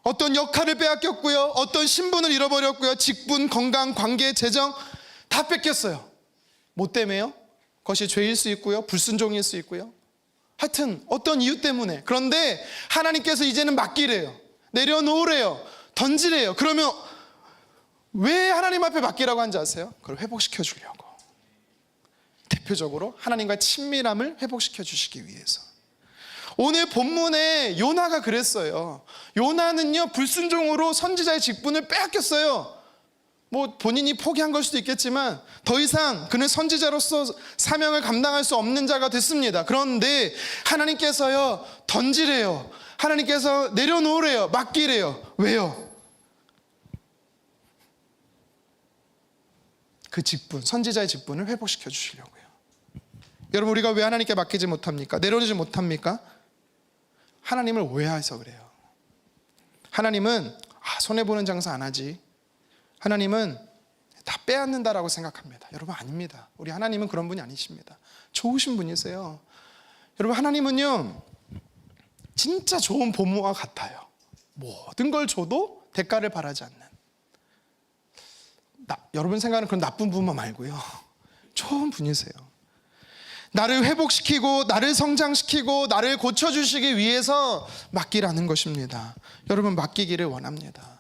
어떤 역할을 빼앗겼고요, 어떤 신분을 잃어버렸고요, 직분, 건강, 관계, 재정 다 뺏겼어요. 뭐 때문에요? 그것이 죄일 수 있고요, 불순종일 수 있고요, 하여튼 어떤 이유 때문에. 그런데 하나님께서 이제는 맡기래요. 내려놓으래요. 던지래요. 그러면 왜 하나님 앞에 맡기라고 하는지 아세요? 그걸 회복시켜 주려고. 대표적으로 하나님과의 친밀함을 회복시켜 주시기 위해서. 오늘 본문에 요나가 그랬어요. 요나는요 불순종으로 선지자의 직분을 빼앗겼어요. 뭐 본인이 포기한 걸 수도 있겠지만 더 이상 그는 선지자로서 사명을 감당할 수 없는 자가 됐습니다. 그런데 하나님께서요 던지래요. 하나님께서 내려놓으래요. 맡기래요. 왜요? 그 직분, 선지자의 직분을 회복시켜 주시려고요. 여러분, 우리가 왜 하나님께 맡기지 못합니까? 내려놓지 못합니까? 하나님을 오해해서 그래요. 하나님은 손해보는 장사 안 하지, 하나님은 다 빼앗는다라고 생각합니다. 여러분, 아닙니다. 우리 하나님은 그런 분이 아니십니다. 좋으신 분이세요. 여러분, 하나님은요 진짜 좋은 부모와 같아요. 모든 걸 줘도 대가를 바라지 않는, 여러분 생각하는 그런 나쁜 부모 말고요, 좋은 분이세요. 나를 회복시키고 나를 성장시키고 나를 고쳐주시기 위해서 맡기라는 것입니다. 여러분, 맡기기를 원합니다.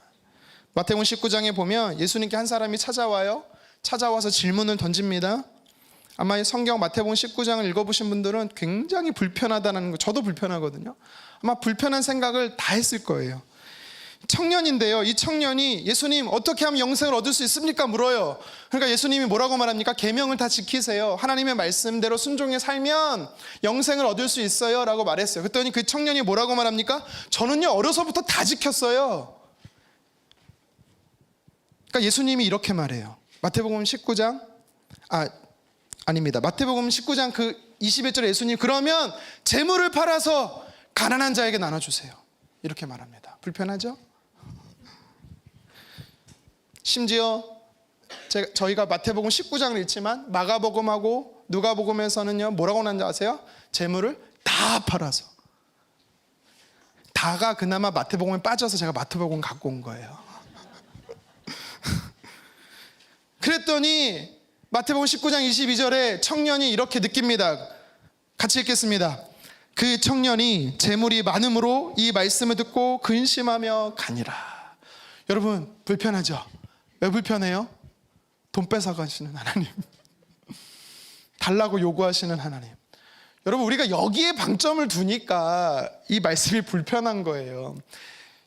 마태복음 19장에 보면 예수님께 한 사람이 찾아와요. 찾아와서 질문을 던집니다. 아마 이 성경 마태복음 19장을 읽어보신 분들은 굉장히 불편하다는 거, 저도 불편하거든요. 아마 불편한 생각을 다 했을 거예요. 청년인데요. 이 청년이 예수님 어떻게 하면 영생을 얻을 수 있습니까? 물어요. 그러니까 예수님이 뭐라고 말합니까? 계명을 다 지키세요. 하나님의 말씀대로 순종해 살면 영생을 얻을 수 있어요 라고 말했어요. 그랬더니 그 청년이 뭐라고 말합니까? 저는요 어려서부터 다 지켰어요. 그러니까 예수님이 이렇게 말해요. 마태복음 19장 아닙니다. 마태복음 19장 그 21절에 예수님 그러면 재물을 팔아서 가난한 자에게 나눠주세요. 이렇게 말합니다. 불편하죠? 심지어 저희가 마태복음 19장을 읽지만 마가복음하고 누가복음에서는요 뭐라고 하는지 아세요? 재물을 다 팔아서. 다가 그나마 마태복음에 빠져서 제가 마태복음 갖고 온 거예요. 그랬더니 마태복음 19장 22절에 청년이 이렇게 느낍니다. 같이 읽겠습니다. 그 청년이 재물이 많음으로 이 말씀을 듣고 근심하며 가니라. 여러분 불편하죠? 왜 불편해요? 돈 뺏어가시는 하나님, 달라고 요구하시는 하나님. 여러분 우리가 여기에 방점을 두니까 이 말씀이 불편한 거예요.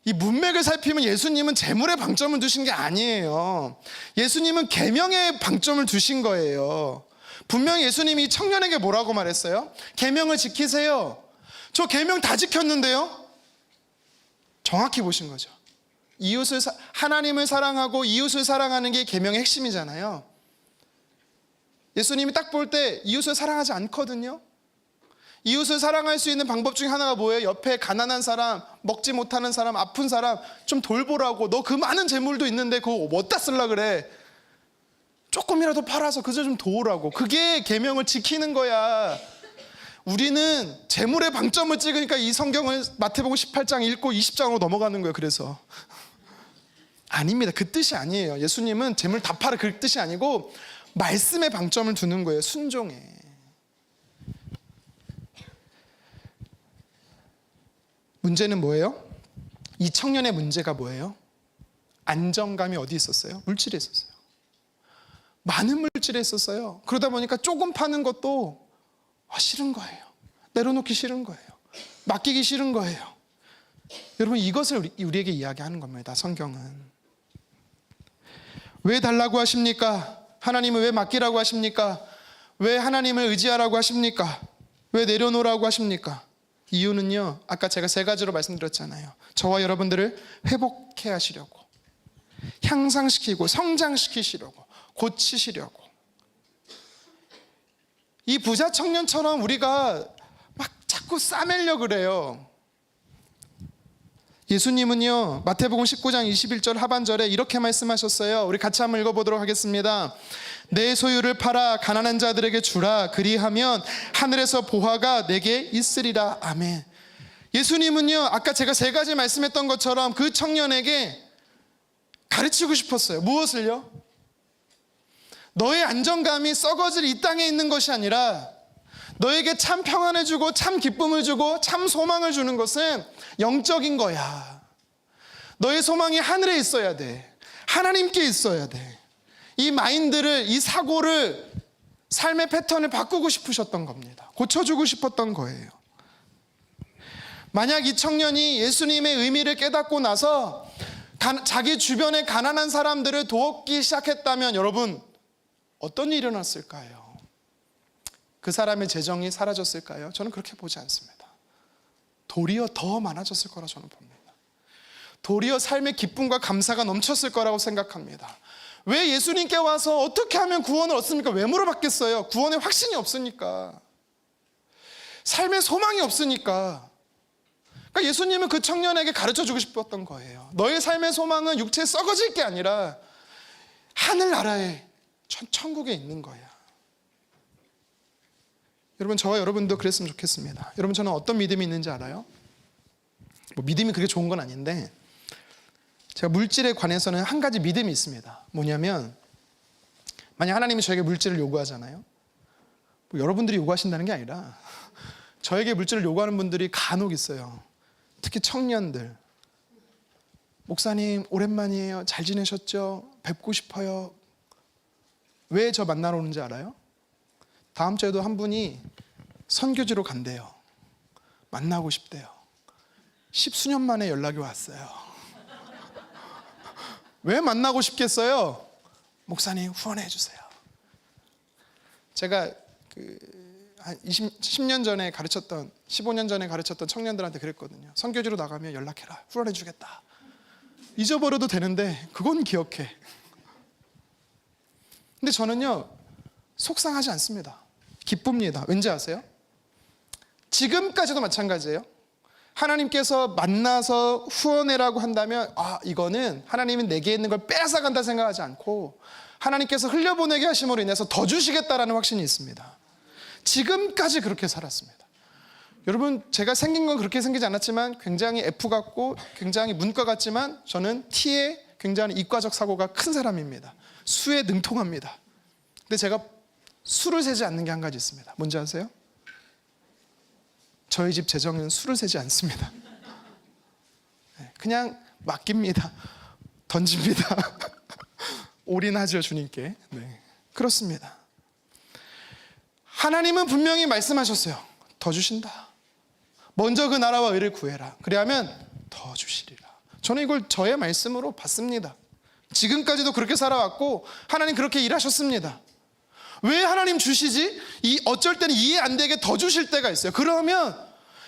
이 문맥을 살피면 예수님은 재물에 방점을 두신 게 아니에요. 예수님은 계명에 방점을 두신 거예요. 분명히 예수님이 청년에게 뭐라고 말했어요? 계명을 지키세요. 저 계명 다 지켰는데요. 정확히 보신 거죠. 하나님을 사랑하고 이웃을 사랑하는 게 계명의 핵심이잖아요. 예수님이 딱 볼 때 이웃을 사랑하지 않거든요. 이웃을 사랑할 수 있는 방법 중에 하나가 뭐예요? 옆에 가난한 사람, 먹지 못하는 사람, 아픈 사람 좀 돌보라고. 너 그 많은 재물도 있는데 그거 어디다 쓰려고 그래? 조금이라도 팔아서 그저 좀 도우라고. 그게 계명을 지키는 거야. 우리는 재물에 방점을 찍으니까 이 성경을 마태복음 18장 읽고 20장으로 넘어가는 거예요. 그래서 아닙니다. 그 뜻이 아니에요. 예수님은 재물 다 팔아 그 뜻이 아니고 말씀에 방점을 두는 거예요. 순종에. 문제는 뭐예요? 이 청년의 문제가 뭐예요? 안정감이 어디 있었어요? 물질에 있었어요. 많은 물질에 있었어요. 그러다 보니까 조금 파는 것도 싫은 거예요. 내려놓기 싫은 거예요. 맡기기 싫은 거예요. 여러분 이것을 우리에게 이야기하는 겁니다. 성경은. 왜 달라고 하십니까? 하나님은 왜 맡기라고 하십니까? 왜 하나님을 의지하라고 하십니까? 왜 내려놓으라고 하십니까? 이유는요, 아까 제가 3가지로 말씀드렸잖아요. 저와 여러분들을 회복해 하시려고, 향상시키고 성장시키시려고, 고치시려고. 이 부자 청년처럼 우리가 막 자꾸 싸매려 그래요. 예수님은요 마태복음 19장 21절 하반절에 이렇게 말씀하셨어요. 우리 같이 한번 읽어보도록 하겠습니다. 내 소유를 팔아 가난한 자들에게 주라. 그리하면 하늘에서 보화가 내게 있으리라. 아멘. 예수님은요 아까 제가 3가지 말씀했던 것처럼 그 청년에게 가르치고 싶었어요. 무엇을요? 너의 안정감이 썩어질 이 땅에 있는 것이 아니라 너에게 참 평안을 주고 참 기쁨을 주고 참 소망을 주는 것은 영적인 거야. 너의 소망이 하늘에 있어야 돼. 하나님께 있어야 돼. 이 마인드를, 이 사고를, 삶의 패턴을 바꾸고 싶으셨던 겁니다. 고쳐주고 싶었던 거예요. 만약 이 청년이 예수님의 의미를 깨닫고 나서 자기 주변의 가난한 사람들을 도우기 시작했다면 여러분 어떤 일이 일어났을까요? 그 사람의 재정이 사라졌을까요? 저는 그렇게 보지 않습니다. 도리어 더 많아졌을 거라 저는 봅니다. 도리어 삶의 기쁨과 감사가 넘쳤을 거라고 생각합니다. 왜 예수님께 와서 어떻게 하면 구원을 얻습니까? 왜 물어봤겠어요? 구원의 확신이 없으니까. 삶의 소망이 없으니까. 그러니까 예수님은 그 청년에게 가르쳐주고 싶었던 거예요. 너의 삶의 소망은 육체에 썩어질 게 아니라 하늘나라에 천국에 있는 거야. 여러분 저와 여러분도 그랬으면 좋겠습니다. 여러분 저는 어떤 믿음이 있는지 알아요? 믿음이 그게 좋은 건 아닌데 제가 물질에 관해서는 한 가지 믿음이 있습니다. 뭐냐면 만약 하나님이 저에게 물질을 요구하잖아요. 여러분들이 요구하신다는 게 아니라 저에게 물질을 요구하는 분들이 간혹 있어요. 특히 청년들. 목사님 오랜만이에요. 잘 지내셨죠? 뵙고 싶어요. 왜 저 만나러 오는지 알아요? 다음 주에도 한 분이 선교지로 간대요. 만나고 싶대요. 10수년 만에 연락이 왔어요. 왜 만나고 싶겠어요? 목사님 후원해 주세요. 제가 한 10년 전에 가르쳤던 15년 전에 가르쳤던 청년들한테 그랬거든요. 선교지로 나가면 연락해라. 후원해 주겠다. 잊어버려도 되는데 그건 기억해. 근데 저는요 속상하지 않습니다. 기쁩니다. 왠지 아세요? 지금까지도 마찬가지예요. 하나님께서 만나서 후원해라고 한다면 이거는 하나님이 내게 있는 걸 뺏어간다 생각하지 않고 하나님께서 흘려보내게 하심으로 인해서 더 주시겠다라는 확신이 있습니다. 지금까지 그렇게 살았습니다. 여러분, 제가 생긴 건 그렇게 생기지 않았지만 굉장히 F 같고 굉장히 문과 같지만 저는 T에 굉장히 이과적 사고가 큰 사람입니다. 수에 능통합니다. 근데 제가 수를 세지 않는 게 한 가지 있습니다. 뭔지 아세요? 저희 집 재정은 수를 세지 않습니다. 그냥 맡깁니다. 던집니다. 올인하죠, 주님께. 네, 그렇습니다. 하나님은 분명히 말씀하셨어요. 더 주신다. 먼저 그 나라와 의를 구해라. 그래야면 더 주시리라. 저는 이걸 저의 말씀으로 받습니다. 지금까지도 그렇게 살아왔고 하나님 그렇게 일하셨습니다. 왜 하나님 주시지? 어쩔 때는 이해 안 되게 더 주실 때가 있어요. 그러면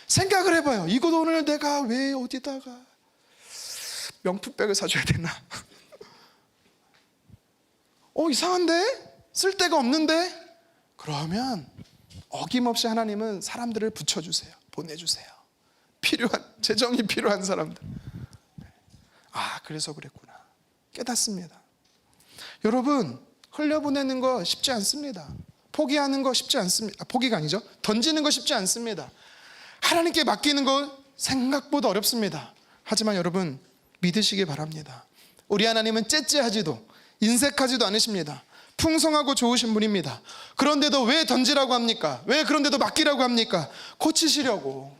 생각을 해봐요. 이거 오늘 내가 왜 어디다가 명품백을 사줘야 되나? 이상한데? 쓸 데가 없는데? 그러면 어김없이 하나님은 사람들을 붙여주세요. 보내주세요. 재정이 필요한 사람들. 그래서 그랬구나. 깨닫습니다. 여러분, 흘려보내는 거 쉽지 않습니다. 포기하는 거 쉽지 않습니다. 포기가 아니죠. 던지는 거 쉽지 않습니다. 하나님께 맡기는 거 생각보다 어렵습니다. 하지만 여러분 믿으시기 바랍니다. 우리 하나님은 째째하지도 인색하지도 않으십니다. 풍성하고 좋으신 분입니다. 그런데도 왜 던지라고 합니까? 왜 그런데도 맡기라고 합니까? 고치시려고,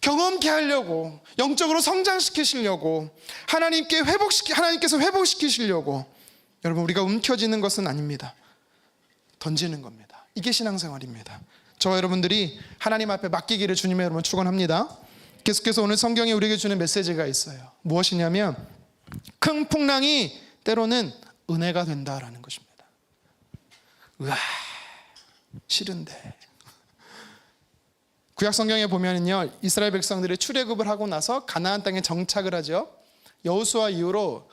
경험케 하려고, 영적으로 성장시키시려고, 하나님께서 회복시키시려고. 여러분, 우리가 움켜쥐는 것은 아닙니다. 던지는 겁니다. 이게 신앙생활입니다. 저와 여러분들이 하나님 앞에 맡기기를 주님의 이름으로 축원합니다. 계속해서 오늘 성경이 우리에게 주는 메시지가 있어요. 무엇이냐면 큰 풍랑이 때로는 은혜가 된다라는 것입니다. 싫은데. 구약 성경에 보면은요, 이스라엘 백성들이 출애굽을 하고 나서 가나안 땅에 정착을 하죠. 여호수아 이후로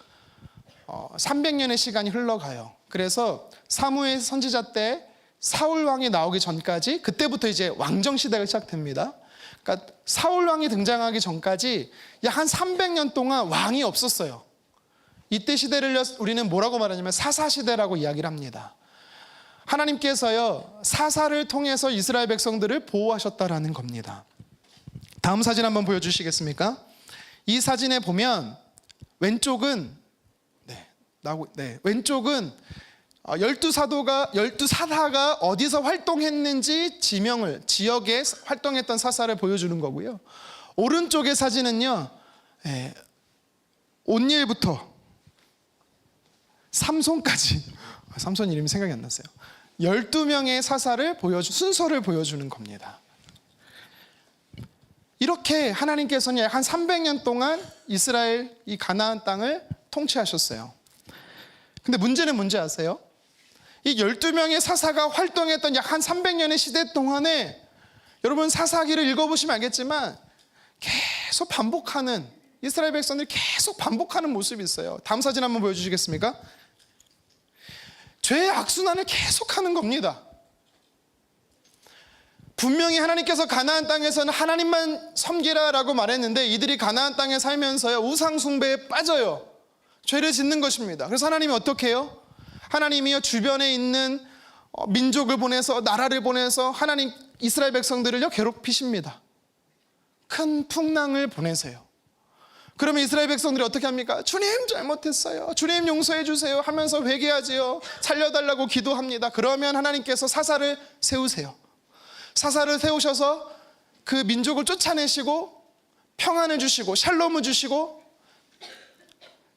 300년의 시간이 흘러가요. 그래서 사무엘 선지자 때 사울 왕이 나오기 전까지, 그때부터 이제 왕정 시대가 시작됩니다. 그러니까 사울 왕이 등장하기 전까지 약 한 300년 동안 왕이 없었어요. 이때 시대를 우리는 뭐라고 말하냐면 사사 시대라고 이야기를 합니다. 하나님께서요, 사사를 통해서 이스라엘 백성들을 보호하셨다라는 겁니다. 다음 사진 한번 보여주시겠습니까? 이 사진에 보면 왼쪽은 왼쪽은 12사사가 어디서 활동했는지 지역에 활동했던 사사를 보여주는 거고요. 오른쪽의 사진은요, 온니엘부터 삼손까지, 삼손 이름이 생각이 안 났어요. 12명의 사사를 순서를 보여주는 겁니다. 이렇게 하나님께서는 한 300년 동안 이스라엘 이 가나안 땅을 통치하셨어요. 근데 문제는 뭔지 아세요? 이 12명의 사사가 활동했던 약 한 300년의 시대 동안에 여러분 사사기를 읽어보시면 알겠지만 계속 반복하는, 이스라엘 백성들이 계속 반복하는 모습이 있어요. 다음 사진 한번 보여주시겠습니까? 죄의 악순환을 계속하는 겁니다. 분명히 하나님께서 가나안 땅에서는 하나님만 섬기라라고 말했는데 이들이 가나안 땅에 살면서요, 우상 숭배에 빠져요. 죄를 짓는 것입니다. 그래서 하나님이 어떻게 해요? 하나님이요, 주변에 있는 민족을 보내서, 나라를 보내서 하나님 이스라엘 백성들을요 괴롭히십니다. 큰 풍랑을 보내세요. 그러면 이스라엘 백성들이 어떻게 합니까? 주님 잘못했어요, 주님 용서해 주세요 하면서 회개하지요. 살려달라고 기도합니다. 그러면 하나님께서 사사를 세우세요. 사사를 세우셔서 그 민족을 쫓아내시고 평안을 주시고 샬롬을 주시고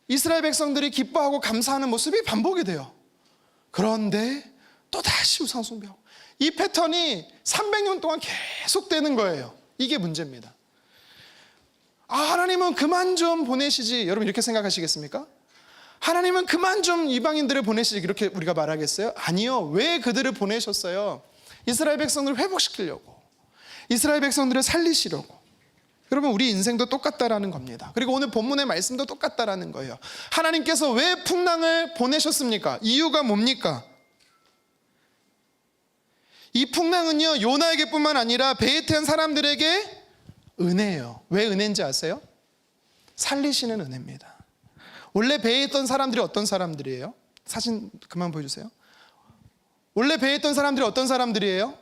이스라엘 백성들이 기뻐하고 감사하는 모습이 반복이 돼요. 그런데 또다시 우상 숭배하고, 이 패턴이 300년 동안 계속되는 거예요. 이게 문제입니다. 하나님은 그만 좀 보내시지, 여러분 이렇게 생각하시겠습니까? 하나님은 그만 좀 이방인들을 보내시지 이렇게 우리가 말하겠어요? 아니요. 왜 그들을 보내셨어요? 이스라엘 백성들을 회복시키려고, 이스라엘 백성들을 살리시려고. 여러분, 우리 인생도 똑같다라는 겁니다. 그리고 오늘 본문의 말씀도 똑같다라는 거예요. 하나님께서 왜 풍랑을 보내셨습니까? 이유가 뭡니까? 이 풍랑은요, 요나에게뿐만 아니라 배에 탄 사람들에게 은혜예요. 왜 은혜인지 아세요? 살리시는 은혜입니다. 원래 배에 있던 사람들이 어떤 사람들이에요? 사진 그만 보여주세요. 원래 배에 있던 사람들이 어떤 사람들이에요?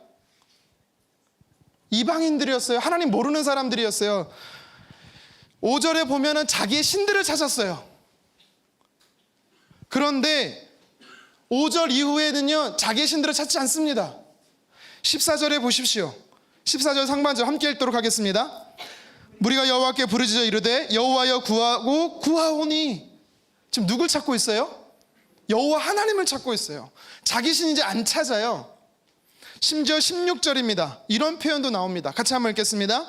이방인들이었어요. 하나님 모르는 사람들이었어요. 5절에 보면은 자기의 신들을 찾았어요. 그런데 5절 이후에는요, 자기의 신들을 찾지 않습니다. 14절에 보십시오. 14절 상반절 함께 읽도록 하겠습니다. 무리가 여호와께 부르짖어 이르되 여호와여 구하고 구하오니. 지금 누굴 찾고 있어요? 여호와 하나님을 찾고 있어요. 자기 신 이제 안 찾아요. 심지어 16절입니다. 이런 표현도 나옵니다. 같이 한번 읽겠습니다.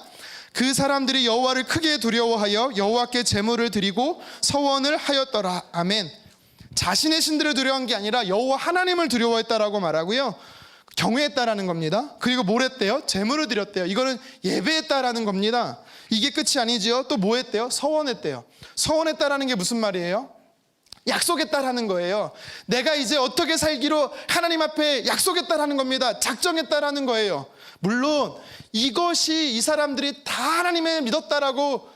그 사람들이 여호와를 크게 두려워하여 여호와께 제물을 드리고 서원을 하였더라. 아멘. 자신의 신들을 두려워한 게 아니라 여호와 하나님을 두려워했다라고 말하고요, 경외했다라는 겁니다. 그리고 뭘 했대요? 제물을 드렸대요. 이거는 예배했다라는 겁니다. 이게 끝이 아니지요. 또 뭐 했대요? 서원했대요. 서원했다라는 게 무슨 말이에요? 약속했다라는 거예요. 내가 이제 어떻게 살기로 하나님 앞에 약속했다라는 겁니다. 작정했다라는 거예요. 물론 이것이 이 사람들이 다 하나님을 믿었다라고,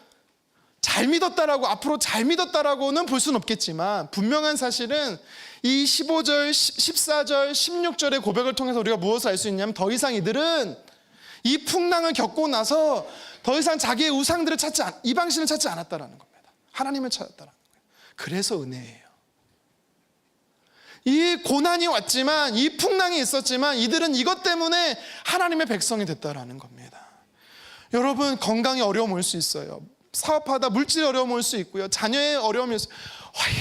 잘 믿었다라고, 앞으로 잘 믿었다라고는 볼 수는 없겠지만, 분명한 사실은 이 15절, 14절, 16절의 고백을 통해서 우리가 무엇을 알 수 있냐면, 더 이상 이들은 이 풍랑을 겪고 나서 더 이상 자기의 우상들을 찾지 이방신을 찾지 않았다라는 겁니다. 하나님을 찾았다라는 거예요. 그래서 은혜예요. 이 고난이 왔지만, 이 풍랑이 있었지만 이들은 이것 때문에 하나님의 백성이 됐다라는 겁니다. 여러분, 건강에 어려움 올 수 있어요. 사업하다 물질 어려움 올 수 있고요. 자녀의 어려움이 있어요.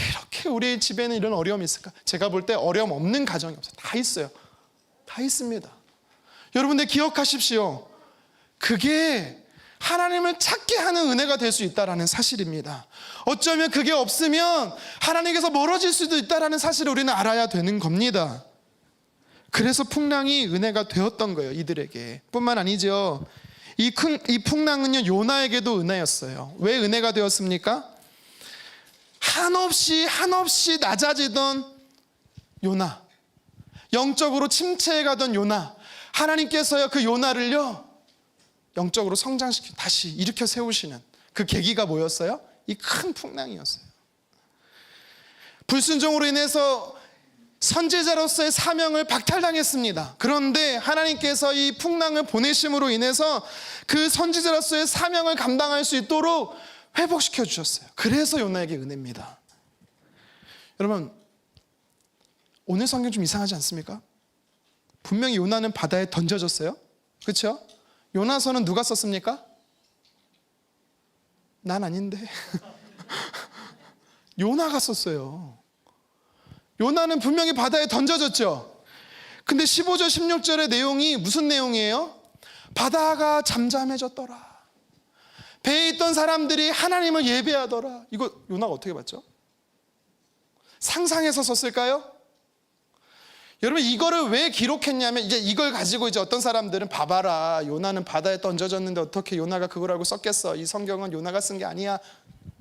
이렇게 우리 집에는 이런 어려움이 있을까? 제가 볼 때 어려움 없는 가정이 없어요. 다 있어요. 다 있습니다. 여러분들 기억하십시오. 그게 하나님을 찾게 하는 은혜가 될 수 있다는 사실입니다. 어쩌면 그게 없으면 하나님께서 멀어질 수도 있다는 사실을 우리는 알아야 되는 겁니다. 그래서 풍랑이 은혜가 되었던 거예요, 이들에게. 뿐만 아니죠. 이 풍랑은요, 요나에게도 은혜였어요. 왜 은혜가 되었습니까? 한없이 낮아지던 요나, 영적으로 침체해가던 요나, 하나님께서요 그 요나를요 영적으로 성장시키고 다시 일으켜 세우시는 그 계기가 뭐였어요? 이 큰 풍랑이었어요. 불순종으로 인해서 선지자로서의 사명을 박탈당했습니다. 그런데 하나님께서 이 풍랑을 보내심으로 인해서 그 선지자로서의 사명을 감당할 수 있도록 회복시켜 주셨어요. 그래서 요나에게 은혜입니다. 여러분, 오늘 성경 좀 이상하지 않습니까? 분명히 요나는 바다에 던져졌어요. 그렇죠? 요나서는 누가 썼습니까? 난 아닌데. 요나가 썼어요. 요나는 분명히 바다에 던져졌죠. 근데 15절 16절의 내용이 무슨 내용이에요? 바다가 잠잠해졌더라. 배에 있던 사람들이 하나님을 예배하더라. 이거 요나가 어떻게 봤죠? 상상해서 썼을까요? 여러분, 이거를 왜 기록했냐면, 이제 이걸 가지고 이제 어떤 사람들은 봐봐라, 요나는 바다에 던져졌는데 어떻게 요나가 그걸 알고 썼겠어, 이 성경은 요나가 쓴 게 아니야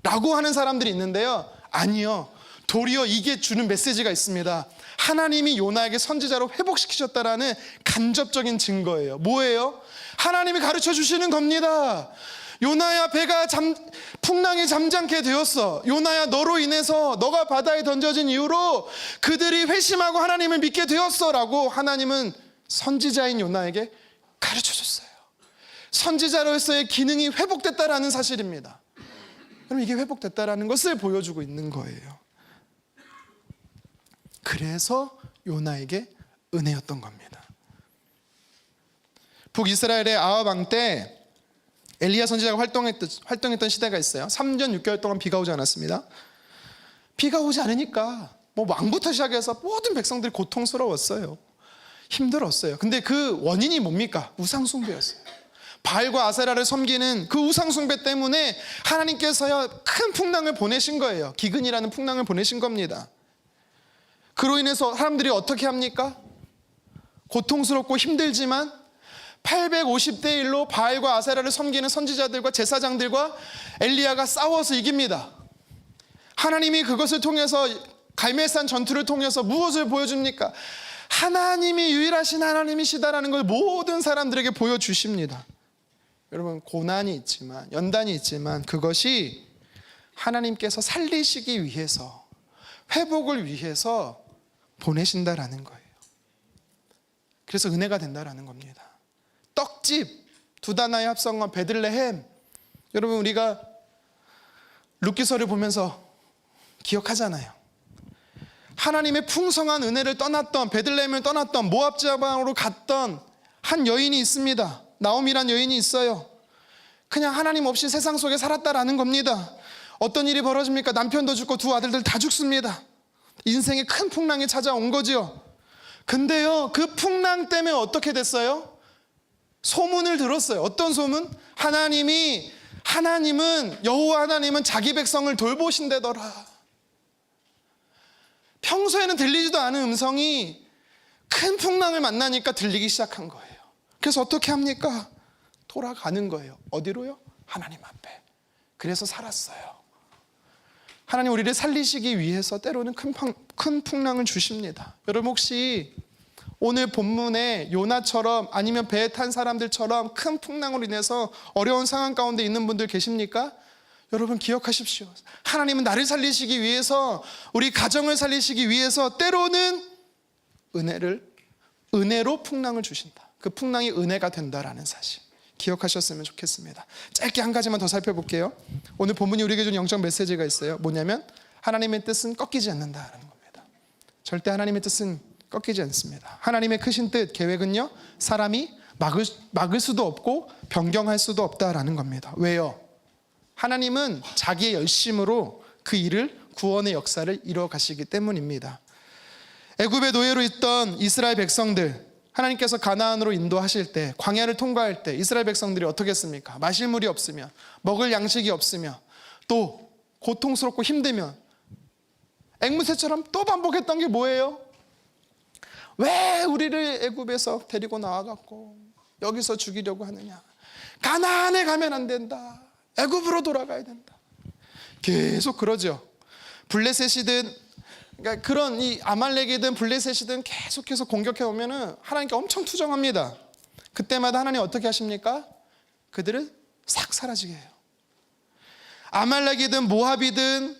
라고 하는 사람들이 있는데요, 아니요. 도리어 이게 주는 메시지가 있습니다. 하나님이 요나에게 선지자로 회복시키셨다라는 간접적인 증거예요. 뭐예요? 하나님이 가르쳐 주시는 겁니다. 요나야, 배가 풍랑이 잠잠게 되었어. 요나야, 너로 인해서, 너가 바다에 던져진 이후로 그들이 회심하고 하나님을 믿게 되었어 라고 하나님은 선지자인 요나에게 가르쳐 줬어요. 선지자로서의 기능이 회복됐다라는 사실입니다. 그럼 이게 회복됐다라는 것을 보여주고 있는 거예요. 그래서 요나에게 은혜였던 겁니다. 북이스라엘의 아합 왕 때 엘리야 선지자가 활동했던 시대가 있어요. 3년 6개월 동안 비가 오지 않았습니다. 비가 오지 않으니까 뭐 왕부터 시작해서 모든 백성들이 고통스러웠어요. 힘들었어요. 근데 그 원인이 뭡니까? 우상 숭배였어요. 바알과 아세라를 섬기는 그 우상 숭배 때문에 하나님께서야 큰 풍랑을 보내신 거예요. 기근이라는 풍랑을 보내신 겁니다. 그로 인해서 사람들이 어떻게 합니까? 고통스럽고 힘들지만 850대 1로 바알과 아세라를 섬기는 선지자들과 제사장들과 엘리야가 싸워서 이깁니다. 하나님이 그것을 통해서 갈멜산 전투를 통해서 무엇을 보여줍니까? 하나님이 유일하신 하나님이시다라는 걸 모든 사람들에게 보여주십니다. 여러분, 고난이 있지만, 연단이 있지만 그것이 하나님께서 살리시기 위해서, 회복을 위해서 보내신다라는 거예요. 그래서 은혜가 된다라는 겁니다. 떡집, 두다나의 합성원, 베들레헴. 여러분, 우리가 룻기서를 보면서 기억하잖아요. 하나님의 풍성한 은혜를 떠났던, 베들레헴을 떠났던, 모압 지방으로 갔던 한 여인이 있습니다. 나오미란 여인이 있어요. 그냥 하나님 없이 세상 속에 살았다라는 겁니다. 어떤 일이 벌어집니까? 남편도 죽고 두 아들들 다 죽습니다. 인생에 큰 풍랑이 찾아온 거지요. 근데요, 그 풍랑 때문에 어떻게 됐어요? 소문을 들었어요. 어떤 소문? 여호와 하나님은 자기 백성을 돌보신다더라. 평소에는 들리지도 않은 음성이 큰 풍랑을 만나니까 들리기 시작한 거예요. 그래서 어떻게 합니까? 돌아가는 거예요. 어디로요? 하나님 앞에. 그래서 살았어요. 하나님 우리를 살리시기 위해서 때로는 큰 풍랑을 주십니다. 여러분, 혹시 오늘 본문에 요나처럼 아니면 배에 탄 사람들처럼 큰 풍랑으로 인해서 어려운 상황 가운데 있는 분들 계십니까? 여러분, 기억하십시오. 하나님은 나를 살리시기 위해서, 우리 가정을 살리시기 위해서 때로는 은혜로 풍랑을 주신다. 그 풍랑이 은혜가 된다라는 사실 기억하셨으면 좋겠습니다. 짧게 한 가지만 더 살펴볼게요. 오늘 본문이 우리에게 준 영적 메시지가 있어요. 뭐냐면 하나님의 뜻은 꺾이지 않는다라는 겁니다. 절대 하나님의 뜻은 꺾이지 않습니다. 하나님의 크신 뜻, 계획은요, 사람이 막을 수도 없고 변경할 수도 없다라는 겁니다. 왜요? 하나님은 자기의 열심으로 그 일을, 구원의 역사를 이루어 가시기 때문입니다. 애굽의 노예로 있던 이스라엘 백성들, 하나님께서 가나안으로 인도하실 때, 광야를 통과할 때 이스라엘 백성들이 어떻게 했습니까? 마실 물이 없으며, 먹을 양식이 없으며, 또 고통스럽고 힘들면 앵무새처럼 또 반복했던 게 뭐예요? 왜 우리를 애굽에서 데리고 나와갖고 여기서 죽이려고 하느냐? 가나안에 가면 안 된다. 애굽으로 돌아가야 된다. 계속 그러죠. 블레셋이든, 그러니까 그런 이 아말렉이든 블레셋이든 계속해서 공격해 오면은 하나님께 엄청 투정합니다. 그때마다 하나님 어떻게 하십니까? 그들을 싹 사라지게 해요. 아말렉이든 모압이든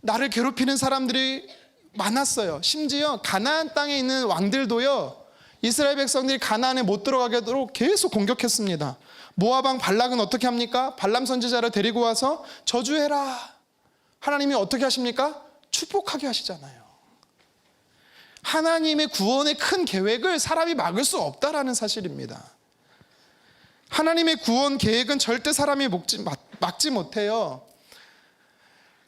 나를 괴롭히는 사람들이 많았어요. 심지어 가나안 땅에 있는 왕들도요, 이스라엘 백성들이 가나안에 못 들어가게 하도록 계속 공격했습니다. 모압 왕 발락은 어떻게 합니까? 발람 선지자를 데리고 와서 저주해라. 하나님이 어떻게 하십니까? 축복하게 하시잖아요. 하나님의 구원의 큰 계획을 사람이 막을 수 없다라는 사실입니다. 하나님의 구원 계획은 절대 사람이 막지 못해요.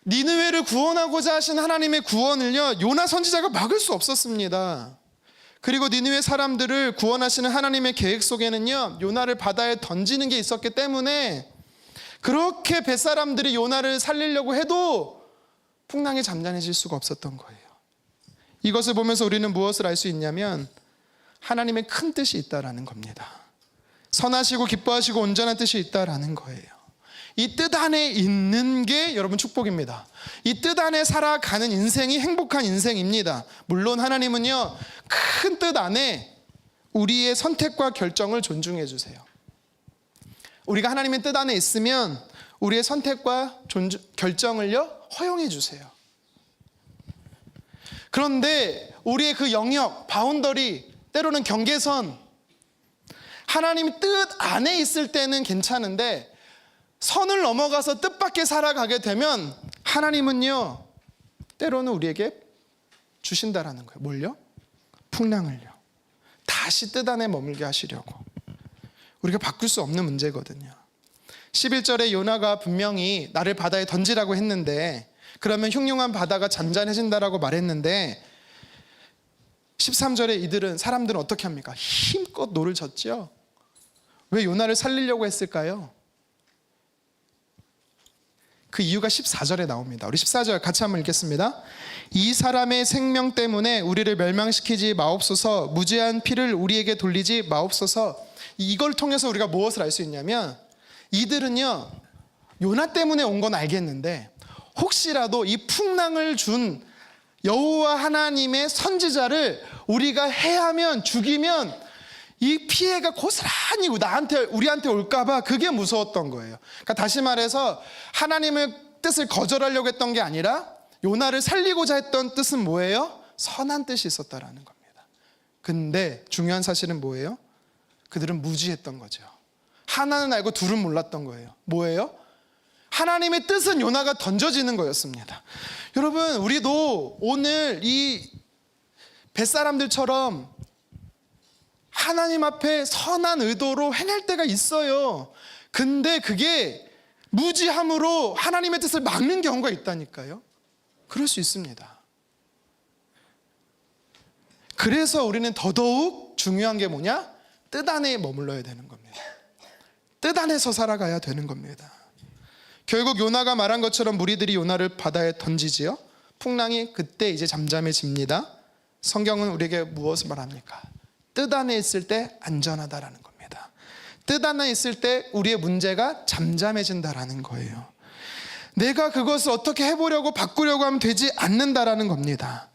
니느웨를 구원하고자 하신 하나님의 구원을요, 요나 선지자가 막을 수 없었습니다. 그리고 니느웨 사람들을 구원하시는 하나님의 계획 속에는요, 요나를 바다에 던지는 게 있었기 때문에 그렇게 뱃사람들이 요나를 살리려고 해도 풍랑이 잠잠해질 수가 없었던 거예요. 이것을 보면서 우리는 무엇을 알 수 있냐면 하나님의 큰 뜻이 있다라는 겁니다. 선하시고 기뻐하시고 온전한 뜻이 있다라는 거예요. 이 뜻 안에 있는 게 여러분 축복입니다. 이 뜻 안에 살아가는 인생이 행복한 인생입니다. 물론 하나님은요, 큰 뜻 안에 우리의 선택과 결정을 존중해 주세요. 우리가 하나님의 뜻 안에 있으면 우리의 선택과 결정을요, 허용해 주세요. 그런데 우리의 그 영역, 바운더리, 때로는 경계선, 하나님 뜻 안에 있을 때는 괜찮은데 선을 넘어가서 뜻밖의 살아가게 되면 하나님은요, 때로는 우리에게 주신다라는 거예요. 뭘요? 풍랑을요. 다시 뜻 안에 머물게 하시려고. 우리가 바꿀 수 없는 문제거든요. 11절에 요나가 분명히 나를 바다에 던지라고 했는데, 그러면 흉흉한 바다가 잔잔해진다라고 말했는데 13절에 사람들은 어떻게 합니까? 힘껏 노를 젓죠. 왜 요나를 살리려고 했을까요? 그 이유가 14절에 나옵니다. 우리 14절 같이 한번 읽겠습니다. 이 사람의 생명 때문에 우리를 멸망시키지 마옵소서, 무죄한 피를 우리에게 돌리지 마옵소서. 이걸 통해서 우리가 무엇을 알 수 있냐면, 이들은요 요나 때문에 온 건 알겠는데 혹시라도 이 풍랑을 준 여호와 하나님의 선지자를 우리가 해하면, 죽이면 이 피해가 고스란히 우리한테 올까봐 그게 무서웠던 거예요. 그러니까 다시 말해서 하나님의 뜻을 거절하려고 했던 게 아니라 요나를 살리고자 했던 뜻은 뭐예요? 선한 뜻이 있었다라는 겁니다. 근데 중요한 사실은 뭐예요? 그들은 무지했던 거죠. 하나는 알고 둘은 몰랐던 거예요. 뭐예요? 하나님의 뜻은 요나가 던져지는 거였습니다. 여러분, 우리도 오늘 이 뱃사람들처럼 하나님 앞에 선한 의도로 해낼 때가 있어요. 근데 그게 무지함으로 하나님의 뜻을 막는 경우가 있다니까요. 그럴 수 있습니다. 그래서 우리는 더더욱 중요한 게 뭐냐? 뜻 안에 머물러야 되는 겁니다. 뜻 안에서 살아가야 되는 겁니다. 결국 요나가 말한 것처럼 무리들이 요나를 바다에 던지지요. 풍랑이 그때 이제 잠잠해집니다. 성경은 우리에게 무엇을 말합니까? 뜻 안에 있을 때 안전하다라는 겁니다. 뜻 안에 있을 때 우리의 문제가 잠잠해진다라는 거예요. 내가 그것을 어떻게 해보려고 바꾸려고 하면 되지 않는다라는 겁니다.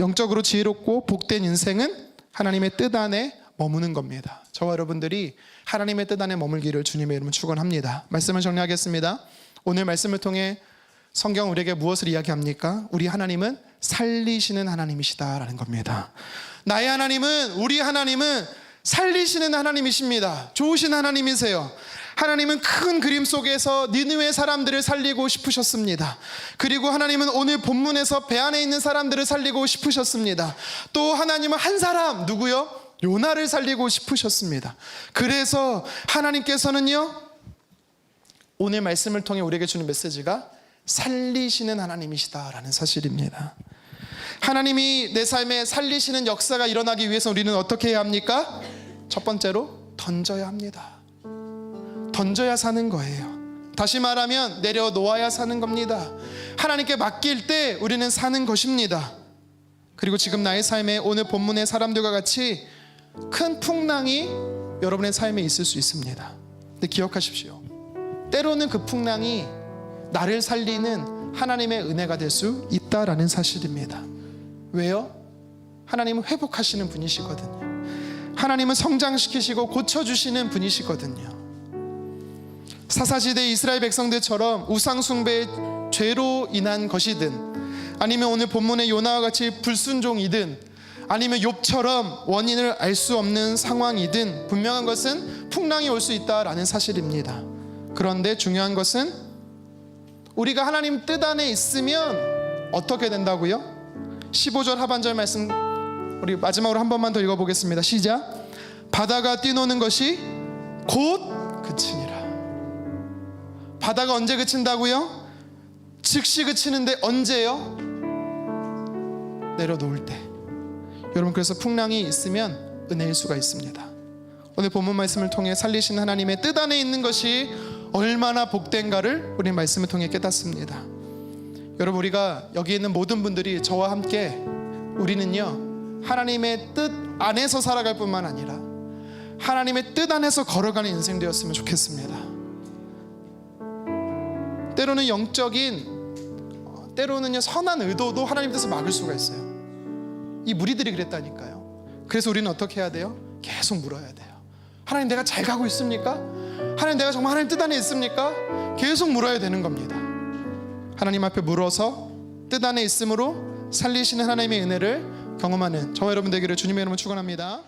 영적으로 지혜롭고 복된 인생은 하나님의 뜻 안에 머무는 겁니다. 저와 여러분들이 하나님의 뜻 안에 머물기를 주님의 이름으로 축원합니다. 말씀을 정리하겠습니다. 오늘 말씀을 통해 성경 우리에게 무엇을 이야기합니까? 우리 하나님은 살리시는 하나님이시다라는 겁니다. 나의 하나님은, 우리 하나님은 살리시는 하나님이십니다. 좋으신 하나님이세요. 하나님은 큰 그림 속에서 니느웨 사람들을 살리고 싶으셨습니다. 그리고 하나님은 오늘 본문에서 배 안에 있는 사람들을 살리고 싶으셨습니다. 또 하나님은 한 사람, 누구요? 요나를 살리고 싶으셨습니다. 그래서 하나님께서는요, 오늘 말씀을 통해 우리에게 주는 메시지가 살리시는 하나님이시다라는 사실입니다. 하나님이 내 삶에 살리시는 역사가 일어나기 위해서 우리는 어떻게 해야 합니까? 첫 번째로 던져야 합니다. 던져야 사는 거예요. 다시 말하면 내려놓아야 사는 겁니다. 하나님께 맡길 때 우리는 사는 것입니다. 그리고 지금 나의 삶에 오늘 본문의 사람들과 같이 큰 풍랑이 여러분의 삶에 있을 수 있습니다. 근데 기억하십시오. 때로는 그 풍랑이 나를 살리는 하나님의 은혜가 될 수 있다라는 사실입니다. 왜요? 하나님은 회복하시는 분이시거든요. 하나님은 성장시키시고 고쳐주시는 분이시거든요. 사사시대 이스라엘 백성들처럼 우상숭배의 죄로 인한 것이든, 아니면 오늘 본문의 요나와 같이 불순종이든, 아니면 욥처럼 원인을 알 수 없는 상황이든, 분명한 것은 풍랑이 올 수 있다라는 사실입니다. 그런데 중요한 것은 우리가 하나님 뜻 안에 있으면 어떻게 된다고요? 15절 하반절 말씀 우리 마지막으로 한 번만 더 읽어보겠습니다. 시작. 바다가 뛰노는 것이 곧 그치니라. 바다가 언제 그친다고요? 즉시 그치는데 언제요? 내려놓을 때. 여러분, 그래서 풍랑이 있으면 은혜일 수가 있습니다. 오늘 본문 말씀을 통해 살리신 하나님의 뜻 안에 있는 것이 얼마나 복된가를 우리 말씀을 통해 깨닫습니다. 여러분, 우리가 여기 있는 모든 분들이 저와 함께 우리는요, 하나님의 뜻 안에서 살아갈 뿐만 아니라 하나님의 뜻 안에서 걸어가는 인생 되었으면 좋겠습니다. 때로는 영적인, 때로는요 선한 의도도 하나님 뜻을 막을 수가 있어요. 이 무리들이 그랬다니까요. 그래서 우리는 어떻게 해야 돼요? 계속 물어야 돼요. 하나님, 내가 잘 가고 있습니까? 하나님, 내가 정말 하나님 뜻 안에 있습니까? 계속 물어야 되는 겁니다. 하나님 앞에 물어서 뜻 안에 있음으로 살리시는 하나님의 은혜를 경험하는 저와 여러분 되기를 주님의 이름으로 축원합니다.